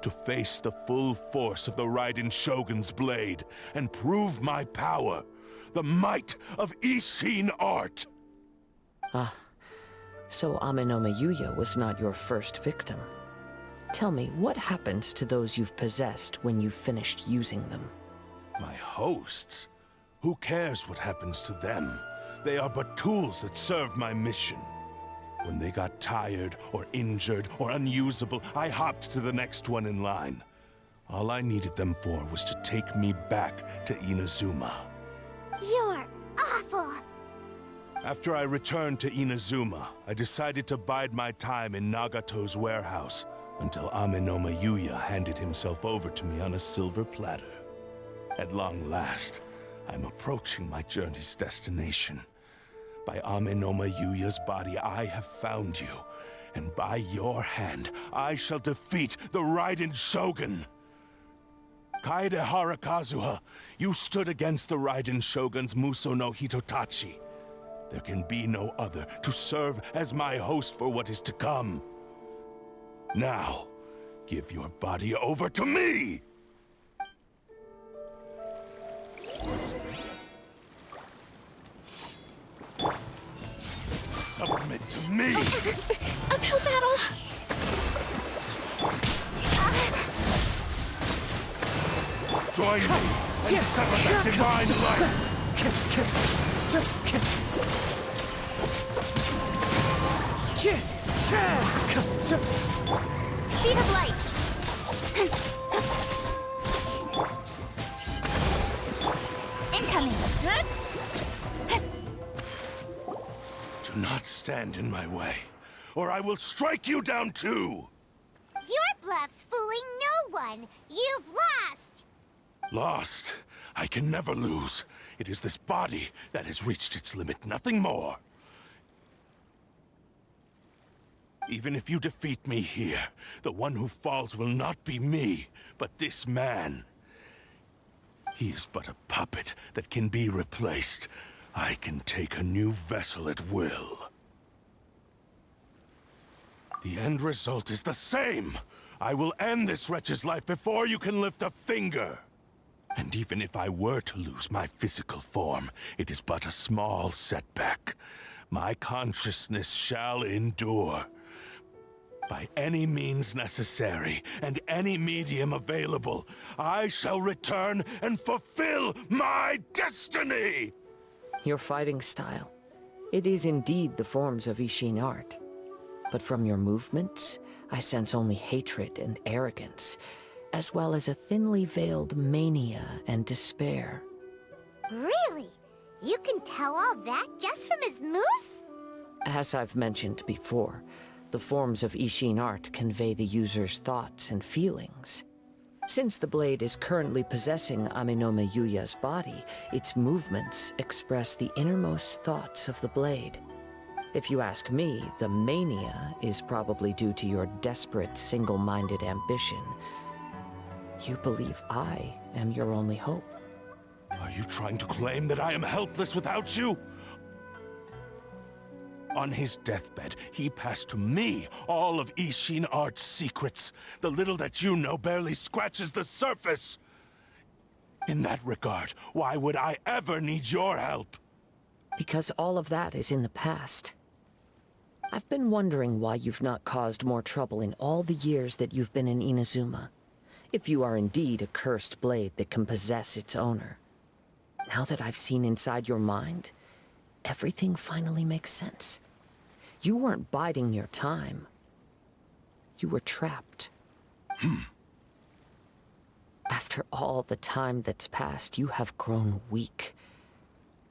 to face the full force of the Raiden Shogun's blade and prove my power, the might of Ishin art. So Amenoma Yuya was not your first victim. Tell me, what happens to those you've possessed when you've finished using them? My hosts? Who cares what happens to them? They are but tools that serve my mission. When they got tired, or injured, or unusable, I hopped to the next one in line. All I needed them for was to take me back to Inazuma. You're awful! After I returned to Inazuma, I decided to bide my time in Nagato's warehouse until Amenoma Yuya handed himself over to me on a silver platter. At long last, I'm approaching my journey's destination. By Amenoma Yuya's body, I have found you, and by your hand, I shall defeat the Raiden Shogun! Kaedehara Kazuha, you stood against the Raiden Shogun's Muso no Hitotachi. There can be no other to serve as my host for what is to come. Now, give your body over to me! Submit to me! Uphill battle! Join me and sever that divine life! Speed of light! Incoming! Do not stand in my way, or I will strike you down too! Your bluff's fooling no one! You've lost! Lost? I can never lose. It is this body that has reached its limit, nothing more. Even if you defeat me here, the one who falls will not be me, but this man. He is but a puppet that can be replaced. I can take a new vessel at will. The end result is the same! I will end this wretch's life before you can lift a finger! And even if I were to lose my physical form, it is but a small setback. My consciousness shall endure. By any means necessary, and any medium available, I shall return and fulfill my destiny! Your fighting style. It is indeed the forms of Ishin art. But from your movements, I sense only hatred and arrogance, as well as a thinly veiled mania and despair. Really? You can tell all that just from his moves? As I've mentioned before, the forms of Ishin art convey the user's thoughts and feelings. Since the blade is currently possessing Aminome Yuya's body, its movements express the innermost thoughts of the blade. If you ask me, the mania is probably due to your desperate, single-minded ambition. You believe I am your only hope. Are you trying to claim that I am helpless without you? On his deathbed, he passed to me all of Ishin Art's secrets. The little that you know barely scratches the surface. In that regard, why would I ever need your help? Because all of that is in the past. I've been wondering why you've not caused more trouble in all the years that you've been in Inazuma. If you are indeed a cursed blade that can possess its owner. Now that I've seen inside your mind, everything finally makes sense. You weren't biding your time. You were trapped. After all the time that's passed, you have grown weak.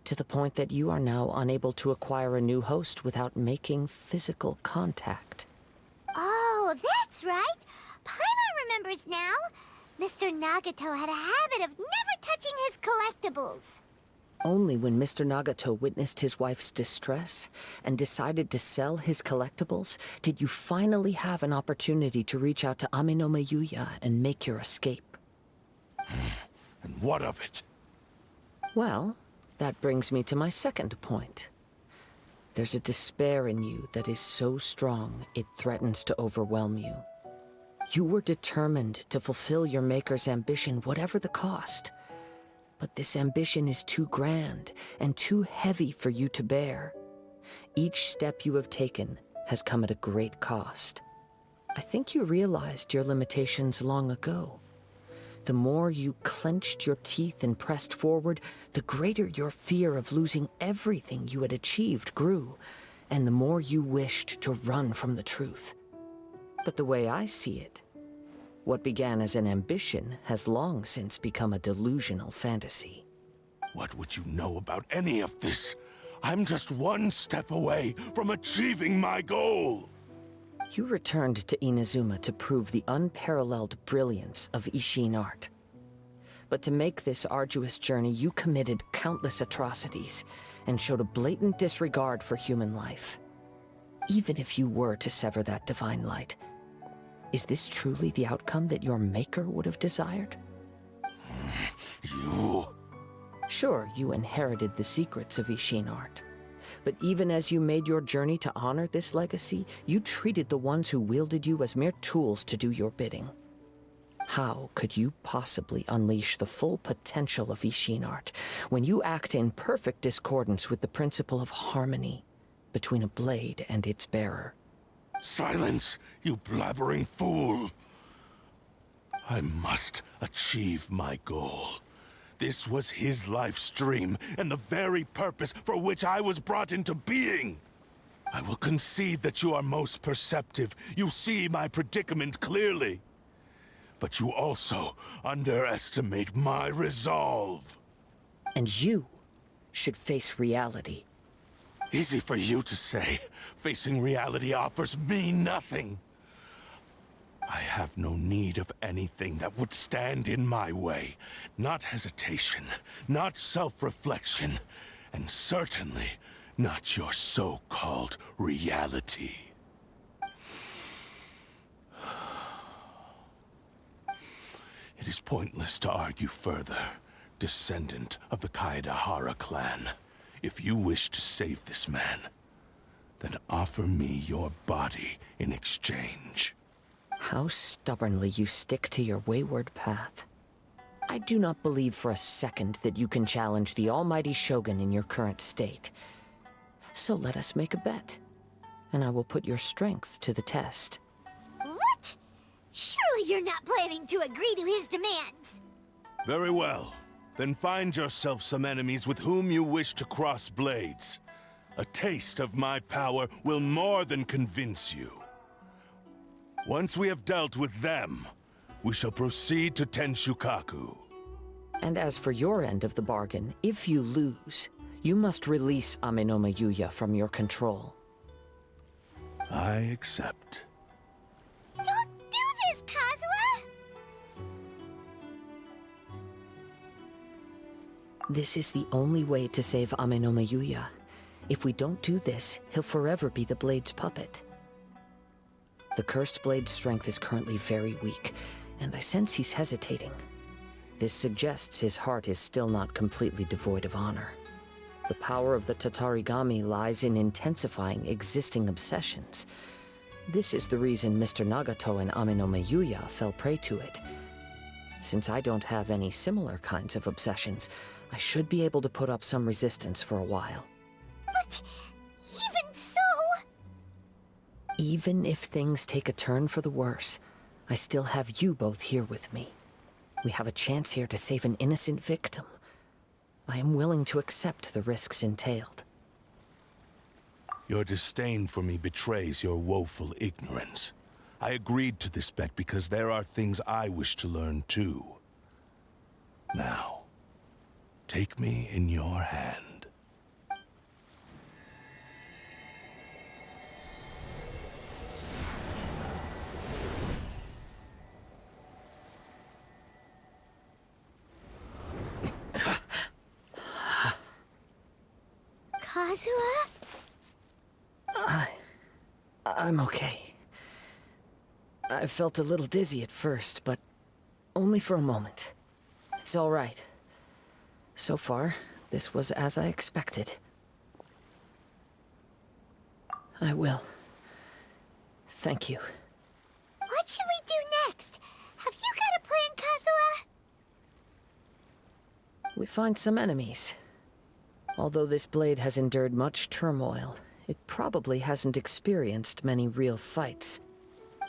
To the point that you are now unable to acquire a new host without making physical contact. Oh, that's right. Paimon remembers now. Mr. Nagato had a habit of never touching his collectibles. Only when Mr. Nagato witnessed his wife's distress and decided to sell his collectibles did you finally have an opportunity to reach out to Aminome Yuya and make your escape. And what of it? Well, that brings me to my second point. There's a despair in you that is so strong it threatens to overwhelm you. You were determined to fulfill your maker's ambition, whatever the cost. But this ambition is too grand and too heavy for you to bear. Each step you have taken has come at a great cost. I think you realized your limitations long ago. The more you clenched your teeth and pressed forward, the greater your fear of losing everything you had achieved grew, and the more you wished to run from the truth. But the way I see it, what began as an ambition has long since become a delusional fantasy. What would you know about any of this? I'm just one step away from achieving my goal! You returned to Inazuma to prove the unparalleled brilliance of Ishin art. But to make this arduous journey, you committed countless atrocities and showed a blatant disregard for human life. Even if you were to sever that divine light, is this truly the outcome that your maker would have desired? You... Sure, you inherited the secrets of Ishin art. But even as you made your journey to honor this legacy, you treated the ones who wielded you as mere tools to do your bidding. How could you possibly unleash the full potential of Ishin art when you act in perfect discordance with the principle of harmony between a blade and its bearer? Silence, you blabbering fool! I must achieve my goal. This was his life's dream, and the very purpose for which I was brought into being. I will concede that you are most perceptive. You see my predicament clearly. But you also underestimate my resolve. And you should face reality. Easy for you to say. Facing reality offers me nothing. I have no need of anything that would stand in my way. Not hesitation, not self-reflection, and certainly not your so-called reality. It is pointless to argue further, descendant of the Kaedahara clan. If you wish to save this man, then offer me your body in exchange. How stubbornly you stick to your wayward path. I do not believe for a second that you can challenge the almighty Shogun in your current state. So let us make a bet, and I will put your strength to the test. What? Surely you're not planning to agree to his demands. Very well. Then find yourself some enemies with whom you wish to cross blades. A taste of my power will more than convince you. Once we have dealt with them, we shall proceed to Tenshukaku. And as for your end of the bargain, if you lose, you must release Aminome Yuya from your control. I accept. Don't do this, Kazuha! This is the only way to save Amenoma Yuya. If we don't do this, he'll forever be the Blade's puppet. The Cursed Blade's strength is currently very weak, and I sense he's hesitating. This suggests his heart is still not completely devoid of honor. The power of the Tatarigami lies in intensifying existing obsessions. This is the reason Mr. Nagato and Amenoma Yuya fell prey to it. Since I don't have any similar kinds of obsessions, I should be able to put up some resistance for a while. But even so... Even if things take a turn for the worse, I still have you both here with me. We have a chance here to save an innocent victim. I am willing to accept the risks entailed. Your disdain for me betrays your woeful ignorance. I agreed to this bet because there are things I wish to learn too. Now, take me in your hand. Kazuha? I'm okay. I felt a little dizzy at first, but only for a moment. It's all right. So far, this was as I expected. I will. Thank you. What should we do next? Have you got a plan, Kazuha? We find some enemies. Although this blade has endured much turmoil, it probably hasn't experienced many real fights.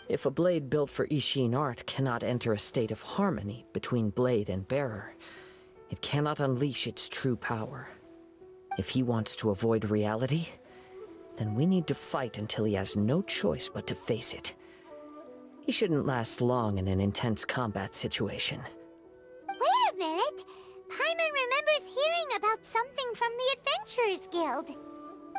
If a blade built for Ishin art cannot enter a state of harmony between blade and bearer, it cannot unleash its true power. If he wants to avoid reality, then we need to fight until he has no choice but to face it. He shouldn't last long in an intense combat situation. Wait a minute! Paimon remembers hearing about something from the Adventurers Guild.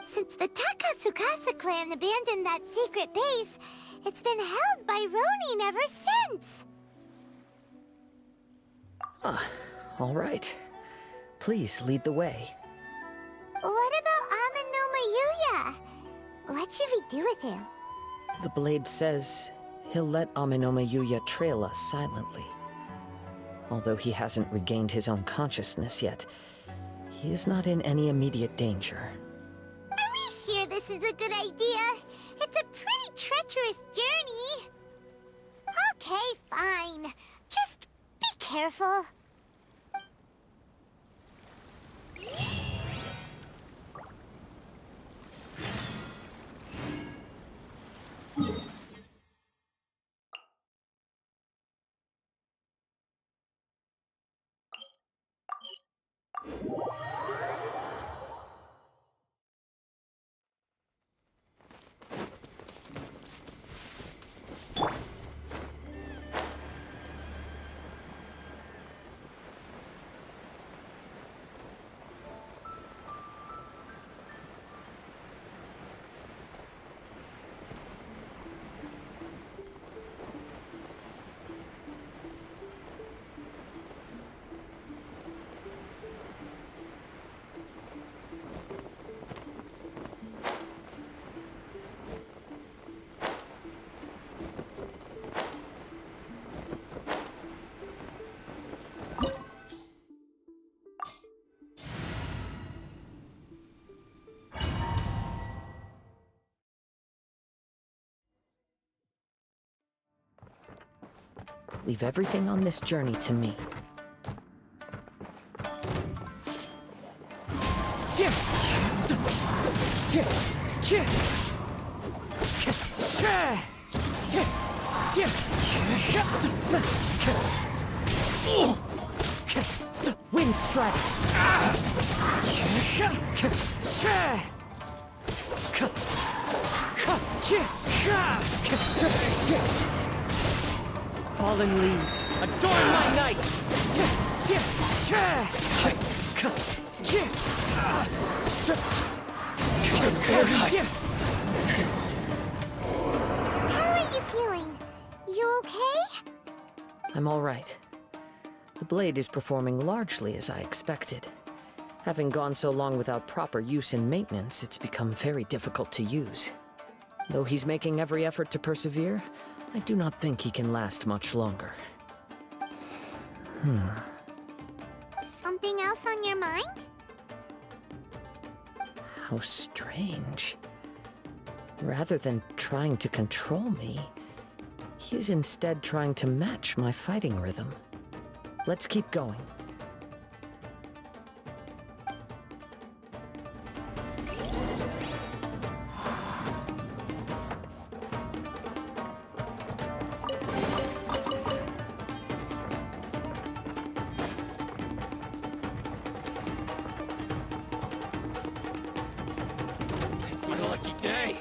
Since the Takatsukasa clan abandoned that secret base, it's been held by Ronin ever since. All right. Please lead the way. What about Amenoma Yuya? What should we do with him? The blade says he'll let Amenoma Yuya trail us silently. Although he hasn't regained his own consciousness yet, he is not in any immediate danger. Are we sure this is a good idea? It's a pretty treacherous journey. Okay, fine. Just be careful. Leave everything on this journey to me. Wind strike! Fallen leaves, adorn my night! I'm all right. The blade is performing largely as I expected. Having gone so long without proper use and maintenance, it's become very difficult to use. Though he's making every effort to persevere, I do not think he can last much longer. Something else on your mind? How strange. Rather than trying to control me, he is instead trying to match my fighting rhythm. Let's keep going. It's my lucky day.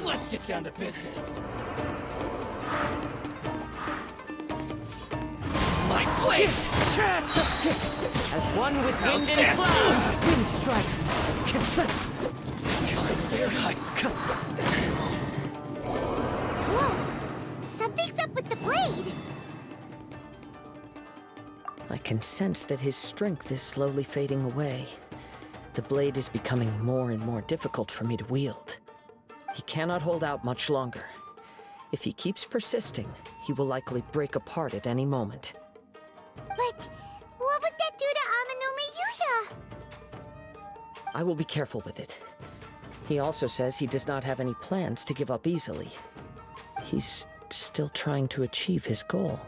Let's get down to business. My blade! As one with wind and cloud! Wind strike! Whoa! Something's up with the blade! I can sense that his strength is slowly fading away. The blade is becoming more and more difficult for me to wield. He cannot hold out much longer. If he keeps persisting, he will likely break apart at any moment. But what would that do to Amanome Yuya? I will be careful with it. He also says he does not have any plans to give up easily. He's still trying to achieve his goal.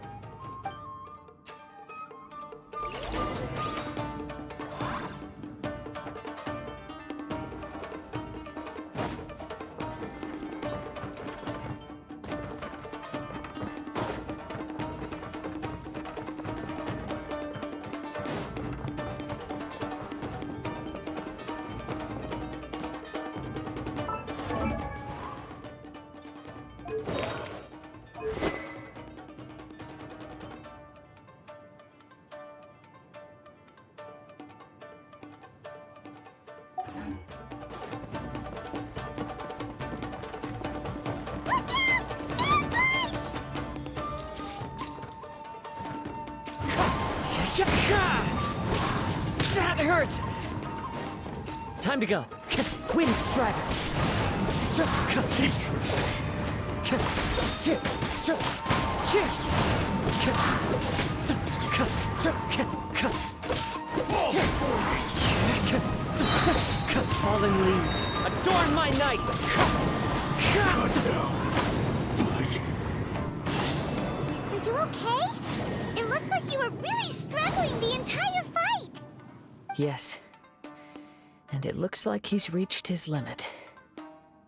That hurts! Time to go. Wind Strider! Fallen leaves, adorn my night! Are you okay? It looked like you were really struggling the entire fight! Yes. And it looks like he's reached his limit.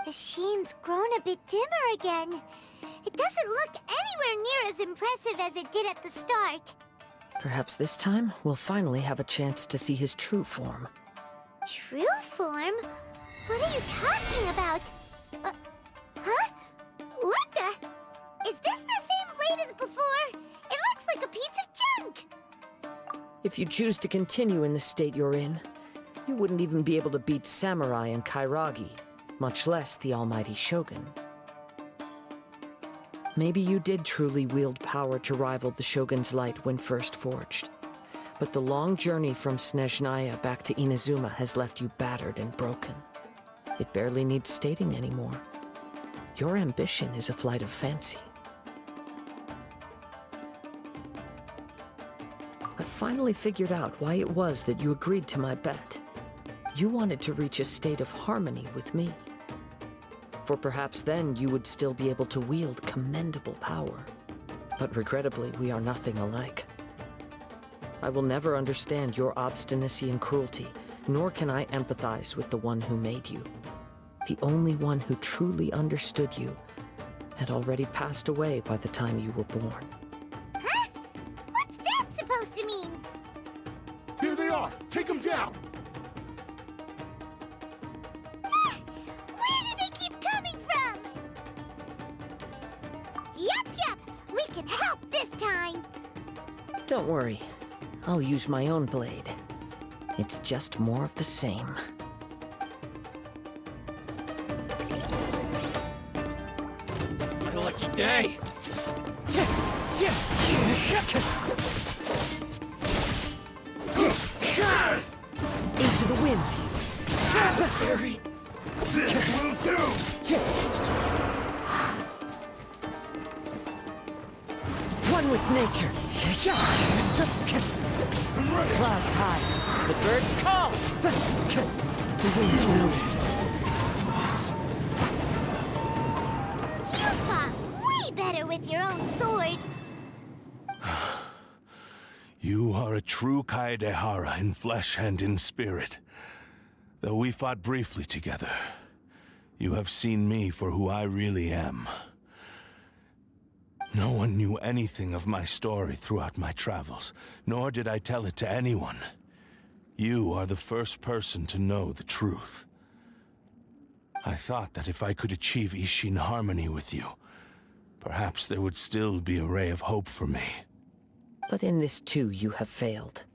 The sheen's grown a bit dimmer again. It doesn't look anywhere near as impressive as it did at the start. Perhaps this time, we'll finally have a chance to see his true form. True form? What are you talking about? Huh? What the? Is this the same blade as before? It looks like a piece of junk! If you choose to continue in the state you're in, you wouldn't even be able to beat Samurai and Kairagi, much less the almighty Shogun. Maybe you did truly wield power to rival the Shogun's light when first forged. But the long journey from Snezhnaya back to Inazuma has left you battered and broken. It barely needs stating anymore. Your ambition is a flight of fancy. I finally figured out why it was that you agreed to my bet. You wanted to reach a state of harmony with me. For perhaps then you would still be able to wield commendable power. But regrettably, we are nothing alike. I will never understand your obstinacy and cruelty, nor can I empathize with the one who made you. The only one who truly understood you had already passed away by the time you were born. Huh? What's that supposed to mean? Here they are! Take them down! Where do they keep coming from? You can help this time! Don't worry. I'll use my own blade. It's just more of the same. It's my lucky day! Into the wind! One with nature! Clouds high, the birds call! The wind knows me. You fought way better with your own sword! You are a true Kaedehara in flesh and in spirit. Though we fought briefly together, you have seen me for who I really am. No one knew anything of my story throughout my travels, nor did I tell it to anyone. You are the first person to know the truth. I thought that if I could achieve Ishin harmony with you, perhaps there would still be a ray of hope for me. But in this too, you have failed.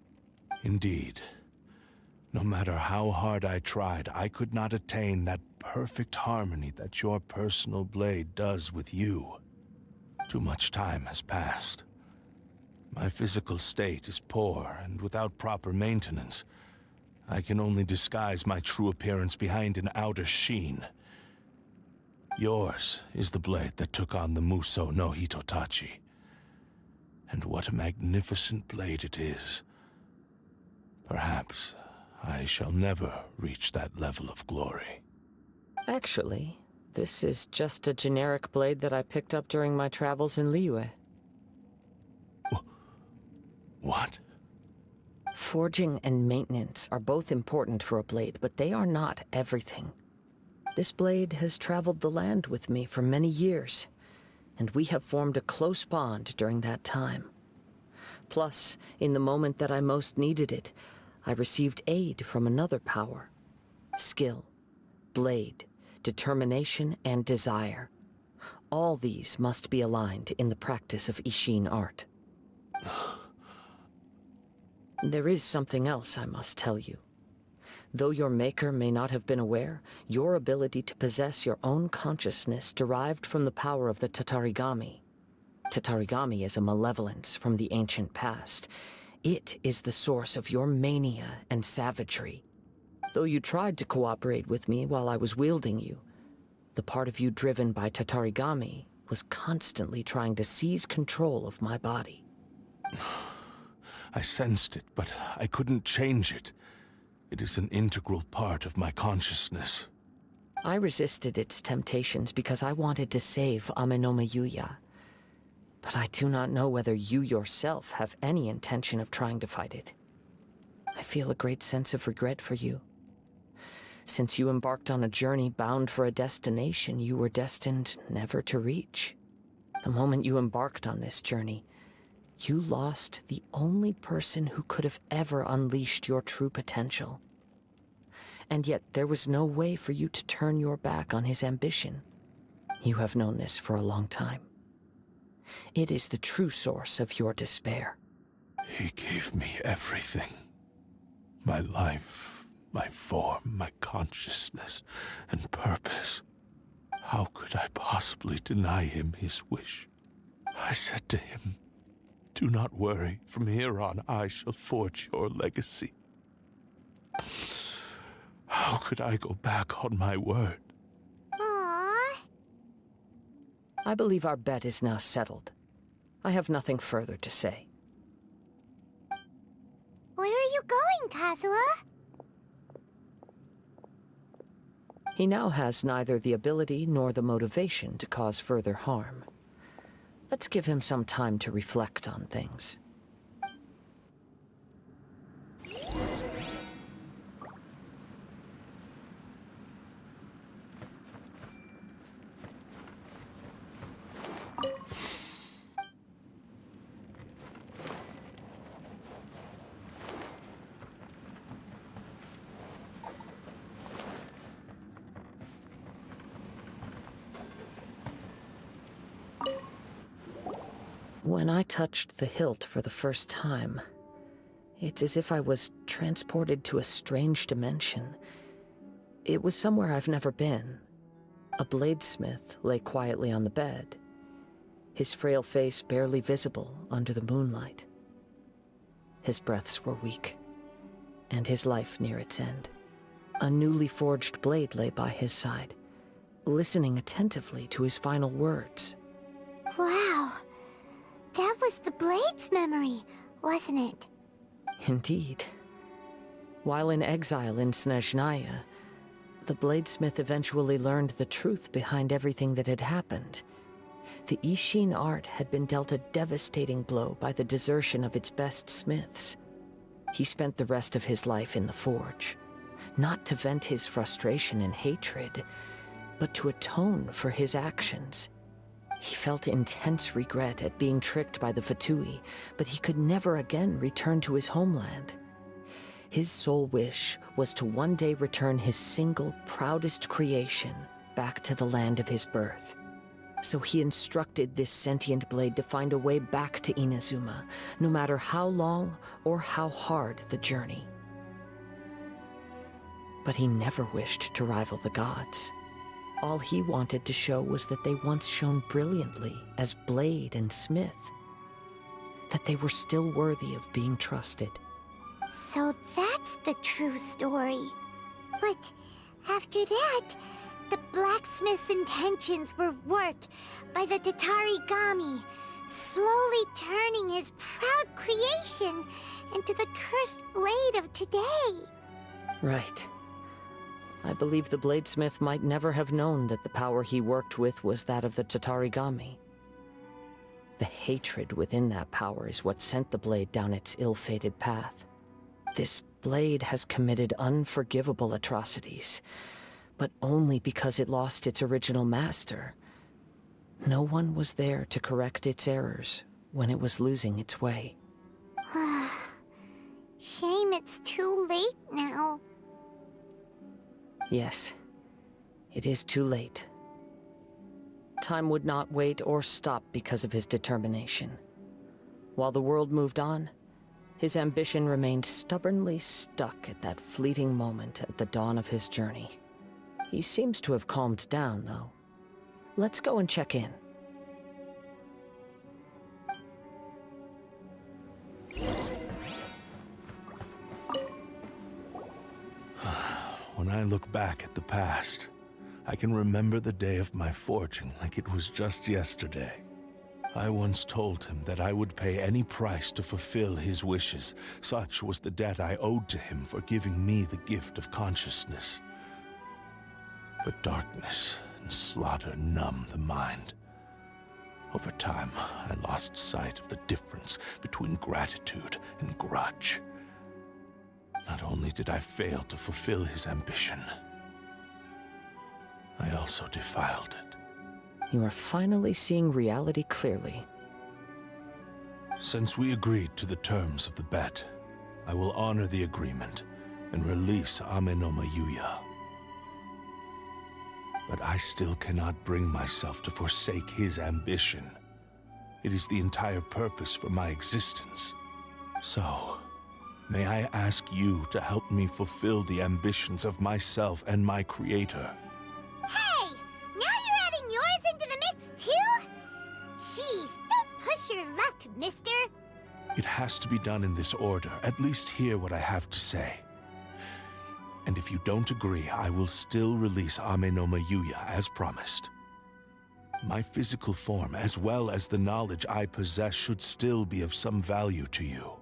Indeed. No matter how hard I tried, I could not attain that perfect harmony that your personal blade does with you. Too much time has passed. My physical state is poor, and without proper maintenance, I can only disguise my true appearance behind an outer sheen. Yours is the blade that took on the Muso no Hitotachi. And what a magnificent blade it is. Perhaps I shall never reach that level of glory. Actually, this is just a generic blade that I picked up during my travels in Liyue. What? Forging and maintenance are both important for a blade, but they are not everything. This blade has traveled the land with me for many years, and we have formed a close bond during that time. Plus, in the moment that I most needed it, I received aid from another power. Skill, blade, determination, and desire. All these must be aligned in the practice of Ishin art. There is something else I must tell you. Though your maker may not have been aware, your ability to possess your own consciousness derived from the power of the Tatarigami. Tatarigami is a malevolence from the ancient past. It is the source of your mania and savagery. Though you tried to cooperate with me while I was wielding you, the part of you driven by Tatarigami was constantly trying to seize control of my body. I sensed it, but I couldn't change it. It is an integral part of my consciousness. I resisted its temptations because I wanted to save Amenoma Yuya. But I do not know whether you yourself have any intention of trying to fight it. I feel a great sense of regret for you. Since you embarked on a journey bound for a destination you were destined never to reach. The moment you embarked on this journey, you lost the only person who could have ever unleashed your true potential. And yet there was no way for you to turn your back on his ambition. You have known this for a long time. It is the true source of your despair. He gave me everything. My life, my form, my consciousness, and purpose. How could I possibly deny him his wish? I said to him, "Do not worry. From here on, I shall forge your legacy." How could I go back on my word? Aww. I believe our bet is now settled. I have nothing further to say. Where are you going, Kazuha? He now has neither the ability nor the motivation to cause further harm. Let's give him some time to reflect on things. When I touched the hilt for the first time, it's as if I was transported to a strange dimension. It was somewhere I've never been. A bladesmith lay quietly on the bed, his frail face barely visible under the moonlight. His breaths were weak, and his life near its end. A newly forged blade lay by his side, listening attentively to his final words. Wow. That was the Blade's memory, wasn't it? Indeed. While in exile in Snezhnaya, the bladesmith eventually learned the truth behind everything that had happened. The Ishin art had been dealt a devastating blow by the desertion of its best smiths. He spent the rest of his life in the forge, not to vent his frustration and hatred, but to atone for his actions. He felt intense regret at being tricked by the Fatui, but he could never again return to his homeland. His sole wish was to one day return his single, proudest creation back to the land of his birth. So he instructed this sentient blade to find a way back to Inazuma, no matter how long or how hard the journey. But he never wished to rival the gods. All he wanted to show was that they once shone brilliantly as blade and smith, that they were still worthy of being trusted. So that's the true story. But after that, the blacksmith's intentions were warped by the Tatarigami, slowly turning his proud creation into the cursed blade of today. Right. I believe the bladesmith might never have known that the power he worked with was that of the Tatarigami. The hatred within that power is what sent the blade down its ill-fated path. This blade has committed unforgivable atrocities, but only because it lost its original master. No one was there to correct its errors when it was losing its way. Shame it's too late now. Yes, it is too late. Time would not wait or stop because of his determination. While the world moved on, his ambition remained stubbornly stuck at that fleeting moment at the dawn of his journey. He seems to have calmed down, though. Let's go and check in. When I look back at the past, I can remember the day of my forging like it was just yesterday. I once told him that I would pay any price to fulfill his wishes. Such was the debt I owed to him for giving me the gift of consciousness. But darkness and slaughter numb the mind. Over time, I lost sight of the difference between gratitude and grudge. Not only did I fail to fulfill his ambition, I also defiled it. You are finally seeing reality clearly. Since we agreed to the terms of the bet, I will honor the agreement and release Ame no Mayuya. But I still cannot bring myself to forsake his ambition. It is the entire purpose for my existence. So, may I ask you to help me fulfill the ambitions of myself and my creator? Hey! Now you're adding yours into the mix, too? Jeez, don't push your luck, mister. It has to be done in this order. At least hear what I have to say. And if you don't agree, I will still release Ame no Mayuya as promised. My physical form, as well as the knowledge I possess, should still be of some value to you.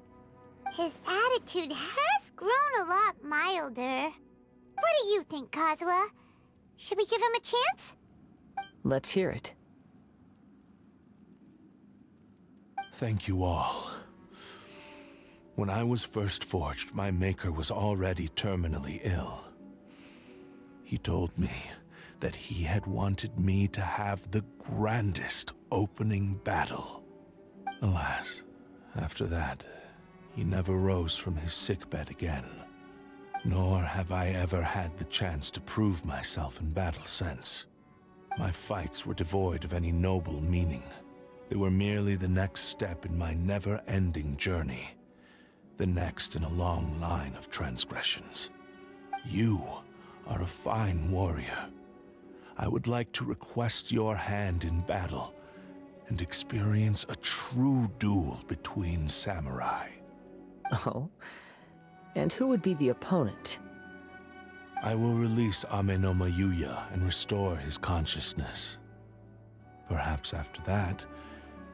His attitude has grown a lot milder. What do you think, Kazuha? Should we give him a chance? Let's hear it. Thank you all. When I was first forged, my maker was already terminally ill. He told me that he had wanted me to have the grandest opening battle. Alas, after that, he never rose from his sickbed again. Nor have I ever had the chance to prove myself in battle since. My fights were devoid of any noble meaning. They were merely the next step in my never-ending journey. The next in a long line of transgressions. You are a fine warrior. I would like to request your hand in battle and experience a true duel between samurai. Oh? And who would be the opponent? I will release Amenoma Yuya and restore his consciousness. Perhaps after that,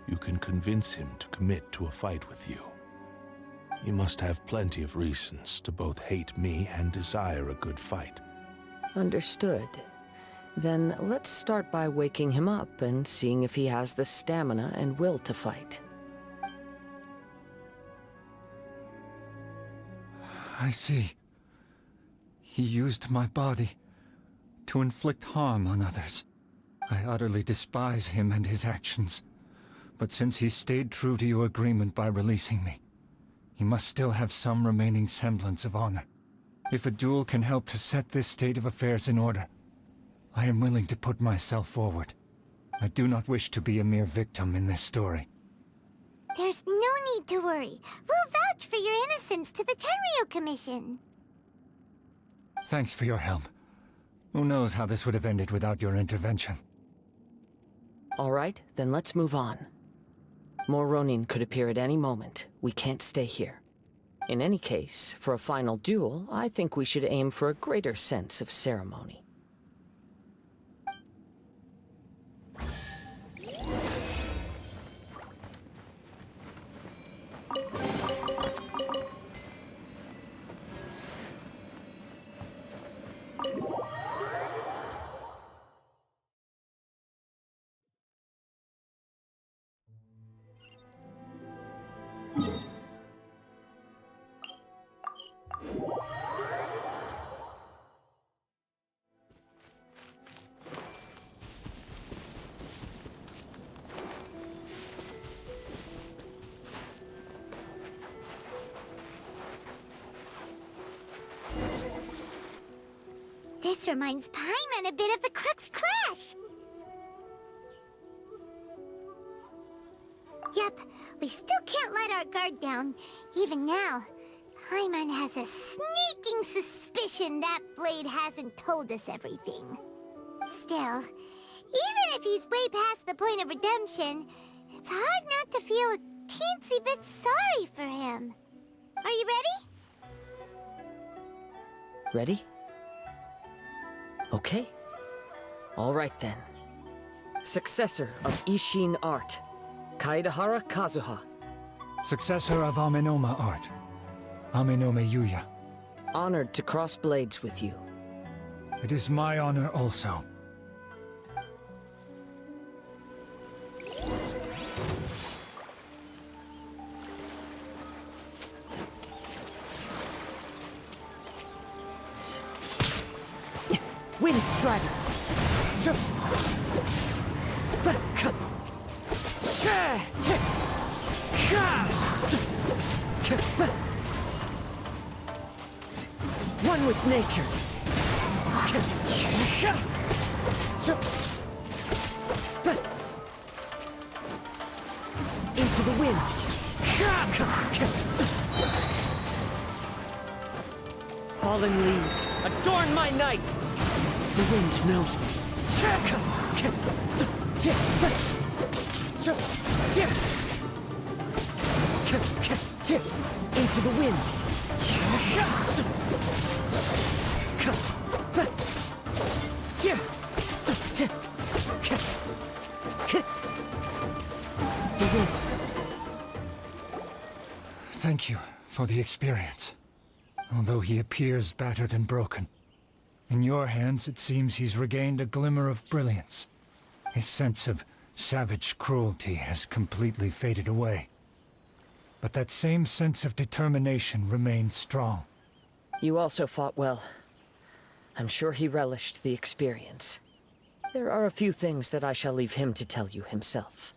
you can convince him to commit to a fight with you. You must have plenty of reasons to both hate me and desire a good fight. Understood. Then let's start by waking him up and seeing if he has the stamina and will to fight. I see. He used my body to inflict harm on others. I utterly despise him and his actions. But since he stayed true to your agreement by releasing me, he must still have some remaining semblance of honor. If a duel can help to set this state of affairs in order, I am willing to put myself forward. I do not wish to be a mere victim in this story. There's no need to worry. We'll vouch for your innocence to the Tenryu Commission. Thanks for your help. Who knows how this would have ended without your intervention. All right, then let's move on. More Ronin could appear at any moment. We can't stay here. In any case, for a final duel, I think we should aim for a greater sense of ceremony. This reminds Paimon a bit of the Crux Clash. Yep, we still can't let our guard down. Even now, Paimon has a sneaking suspicion that Blade hasn't told us everything. Still, even if he's way past the point of redemption, it's hard not to feel a teensy bit sorry for him. Are you ready? Ready? Okay. All right then. Successor of Ishin art, Kaedahara Kazuha. Successor of Amenoma art, Amenoma Yuya. Honored to cross blades with you. It is my honor also. Wind Strider! One with nature! Into the wind! Fallen leaves, adorn my night! The wind knows me. Into the wind. The wind. Thank you for the experience. Although he appears battered and broken, in your hands it seems he's regained a glimmer of brilliance. His sense of savage cruelty has completely faded away. But that same sense of determination remains strong. You also fought well. I'm sure he relished the experience. There are a few things that I shall leave him to tell you himself.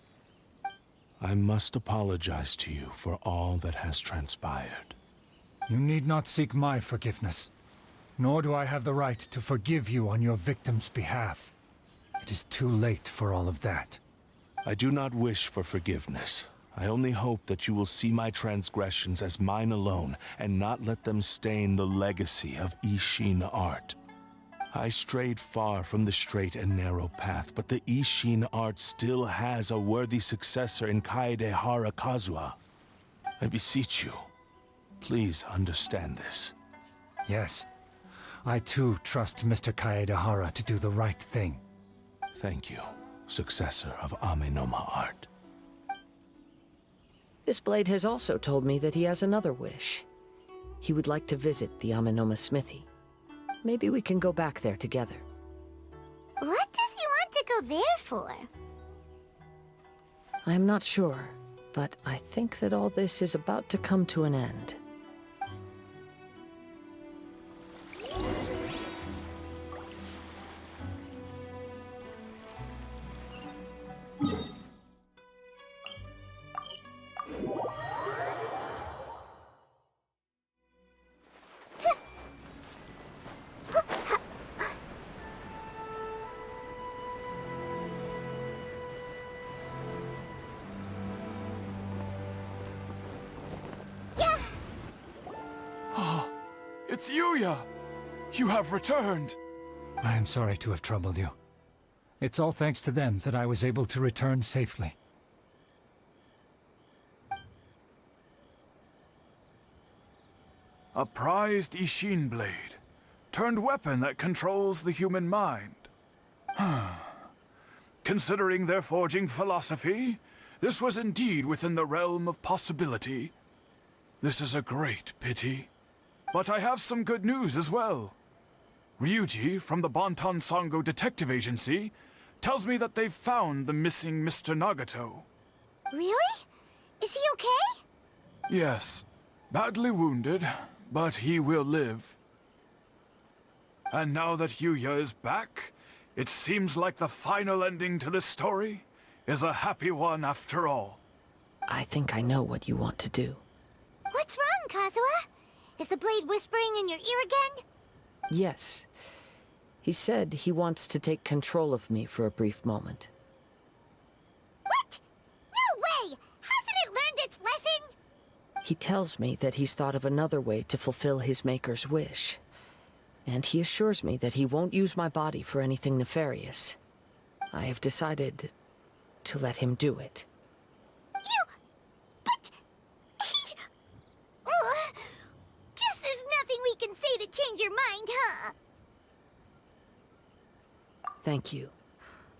I must apologize to you for all that has transpired. You need not seek my forgiveness. Nor do I have the right to forgive you on your victim's behalf. It is too late for all of that. I do not wish for forgiveness. I only hope that you will see my transgressions as mine alone, and not let them stain the legacy of Ishin art. I strayed far from the straight and narrow path, but the Ishin art still has a worthy successor in Kaedehara Kazuha. I beseech you, please understand this. Yes. I too trust Mr. Kaedehara to do the right thing. Thank you, successor of Amenoma art. This blade has also told me that he has another wish. He would like to visit the Amenoma smithy. Maybe we can go back there together. What does he want to go there for? I'm not sure, but I think that all this is about to come to an end. It's Yuya! You have returned! I am sorry to have troubled you. It's all thanks to them that I was able to return safely. A prized Ishin blade. Turned weapon that controls the human mind. Considering their forging philosophy, this was indeed within the realm of possibility. This is a great pity. But I have some good news as well. Ryuji, from the Bonton Sango Detective Agency, tells me that they've found the missing Mr. Nagato. Really? Is he okay? Yes. Badly wounded, but he will live. And now that Yuya is back, it seems like the final ending to this story is a happy one after all. I think I know what you want to do. What's wrong, Kazuha? Is the blade whispering in your ear again? Yes. He said he wants to take control of me for a brief moment. What? No way! Hasn't it learned its lesson? He tells me that he's thought of another way to fulfill his maker's wish. And he assures me that he won't use my body for anything nefarious. I have decided to let him do it. But... Guess there's nothing we can say to change your mind, huh? Thank you.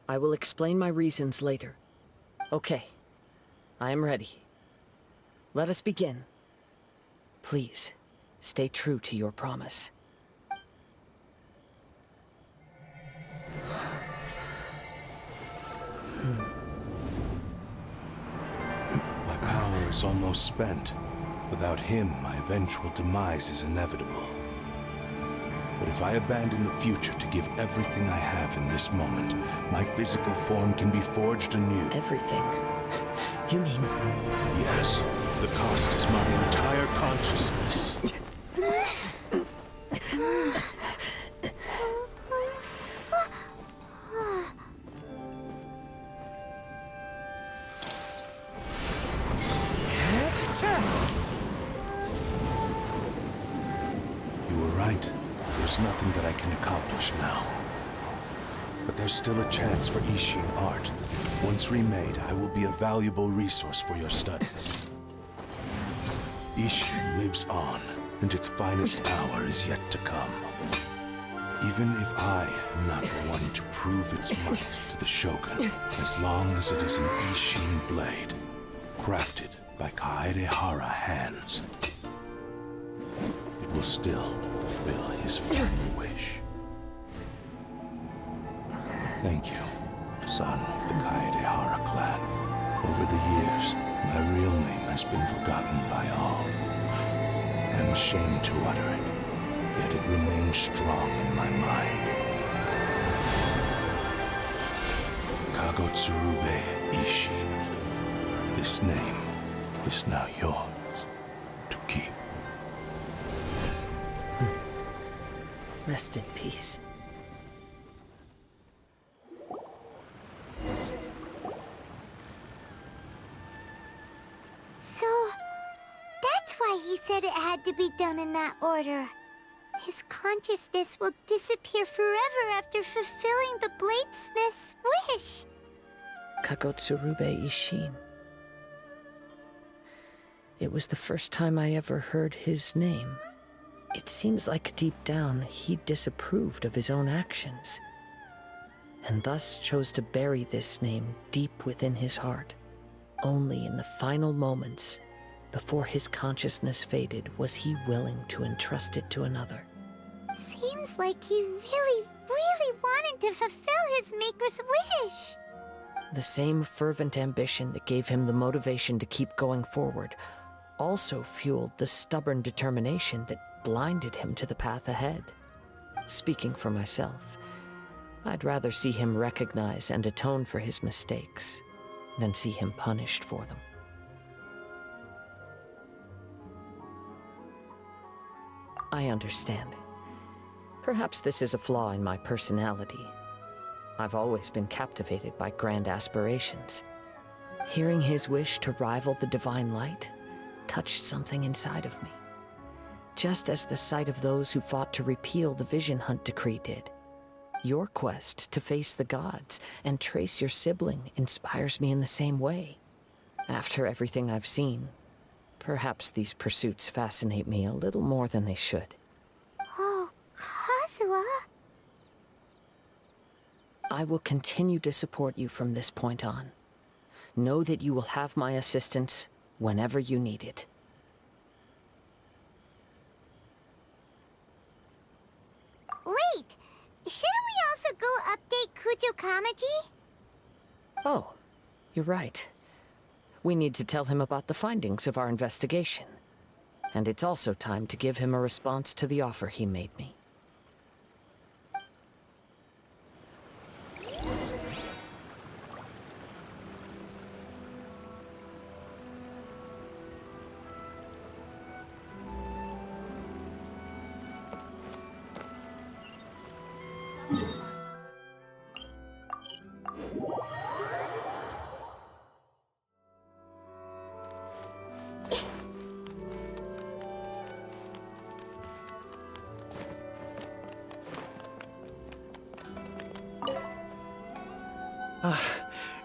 I will explain my reasons later. Okay. I am ready. Let us begin. Please, stay true to your promise. My power is almost spent. Without him, my eventual demise is inevitable. But if I abandon the future to give everything I have in this moment, my physical form can be forged anew. Everything? You mean... Yes. The cost is my entire consciousness. You were right. There's nothing that I can accomplish now. But there's still a chance for Ishin art. Once remade, I will be a valuable resource for your studies. Ishin lives on, and its finest hour is yet to come. Even if I am not the one to prove its might to the Shogun, as long as it is an Ishin blade, crafted by Kaedehara hands, it will still fulfill his final wish. Thank you, son of the Kaedehara clan. Over the years, my real name has been forgotten by all. I'm ashamed to utter it, yet it remains strong in my mind. Kagotsurube Ishin. This name is now yours to keep. Rest in peace. had to be done in that order. His consciousness will disappear forever after fulfilling the bladesmith's wish. Kagotsurube Ishin. It was the first time I ever heard his name. It seems like deep down he disapproved of his own actions, and thus chose to bury this name deep within his heart. Only in the final moments, before his consciousness faded, was he willing to entrust it to another. Seems like he really, really wanted to fulfill his maker's wish. The same fervent ambition that gave him the motivation to keep going forward also fueled the stubborn determination that blinded him to the path ahead. Speaking for myself, I'd rather see him recognize and atone for his mistakes than see him punished for them. I understand. Perhaps this is a flaw in my personality. I've always been captivated by grand aspirations. Hearing his wish to rival the divine light touched something inside of me, just as the sight of those who fought to repeal the Vision Hunt decree did. Your quest to face the gods and trace your sibling inspires me in the same way. After everything I've seen, perhaps these pursuits fascinate me a little more than they should. Oh, Kazuha? I will continue to support you from this point on. Know that you will have my assistance whenever you need it. Wait! Shouldn't we also go update Kujo Kamaji? Oh, you're right. We need to tell him about the findings of our investigation. And it's also time to give him a response to the offer he made me.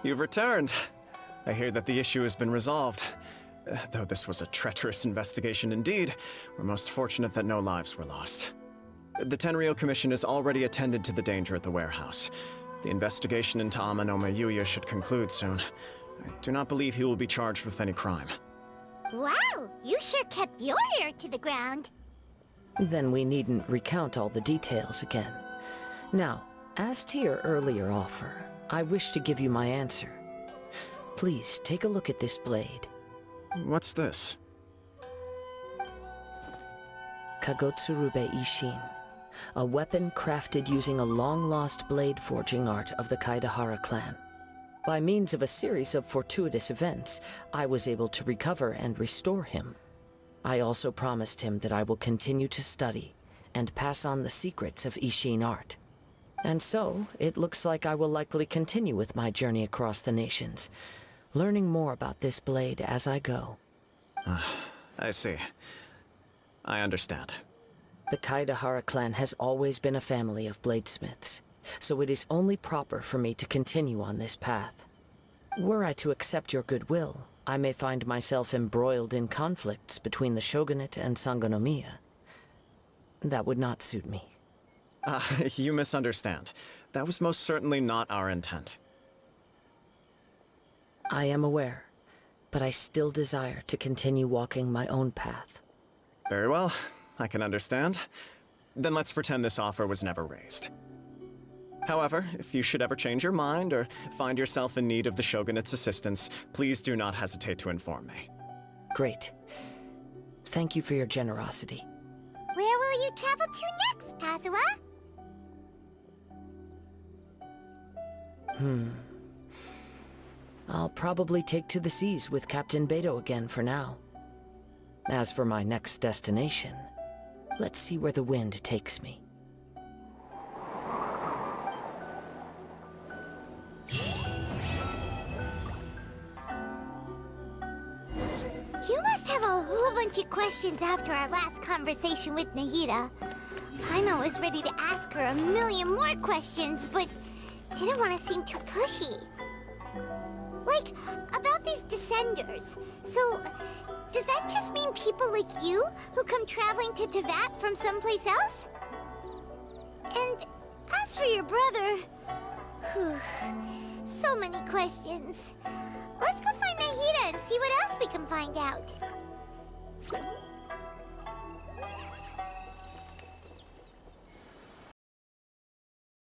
You've returned. I hear that the issue has been resolved. Though this was a treacherous investigation indeed, we're most fortunate that no lives were lost. The Tenryou Commission has already attended to the danger at the warehouse. The investigation into Amanome Yuya should conclude soon. I do not believe he will be charged with any crime. Wow, you sure kept your ear to the ground. Then we needn't recount all the details again. Now, as to your earlier offer, I wish to give you my answer. Please, take a look at this blade. What's this? Kagotsurube Ishin. A weapon crafted using a long-lost blade forging art of the Kaidahara clan. By means of a series of fortuitous events, I was able to recover and restore him. I also promised him that I will continue to study and pass on the secrets of Ishin art. And so, it looks like I will likely continue with my journey across the nations, learning more about this blade as I go. I see. I understand. The Kaidahara clan has always been a family of bladesmiths, so it is only proper for me to continue on this path. Were I to accept your goodwill, I may find myself embroiled in conflicts between the shogunate and Sangonomiya. That would not suit me. You misunderstand. That was most certainly not our intent. I am aware, but I still desire to continue walking my own path. Very well. I can understand. Then let's pretend this offer was never raised. However, if you should ever change your mind or find yourself in need of the Shogunate's assistance, please do not hesitate to inform me. Great. Thank you for your generosity. Where will you travel to next, Kazuha? I'll probably take to the seas with Captain Beto again for now. As for my next destination, let's see where the wind takes me. You must have a whole bunch of questions after our last conversation with Nahida. Paimon was ready to ask her a million more questions, but didn't want to seem too pushy. Like, about these Descenders. So, does that just mean people like you who come traveling to Teyvat from someplace else? And as for your brother... Whew, so many questions. Let's go find Nahida and see what else we can find out.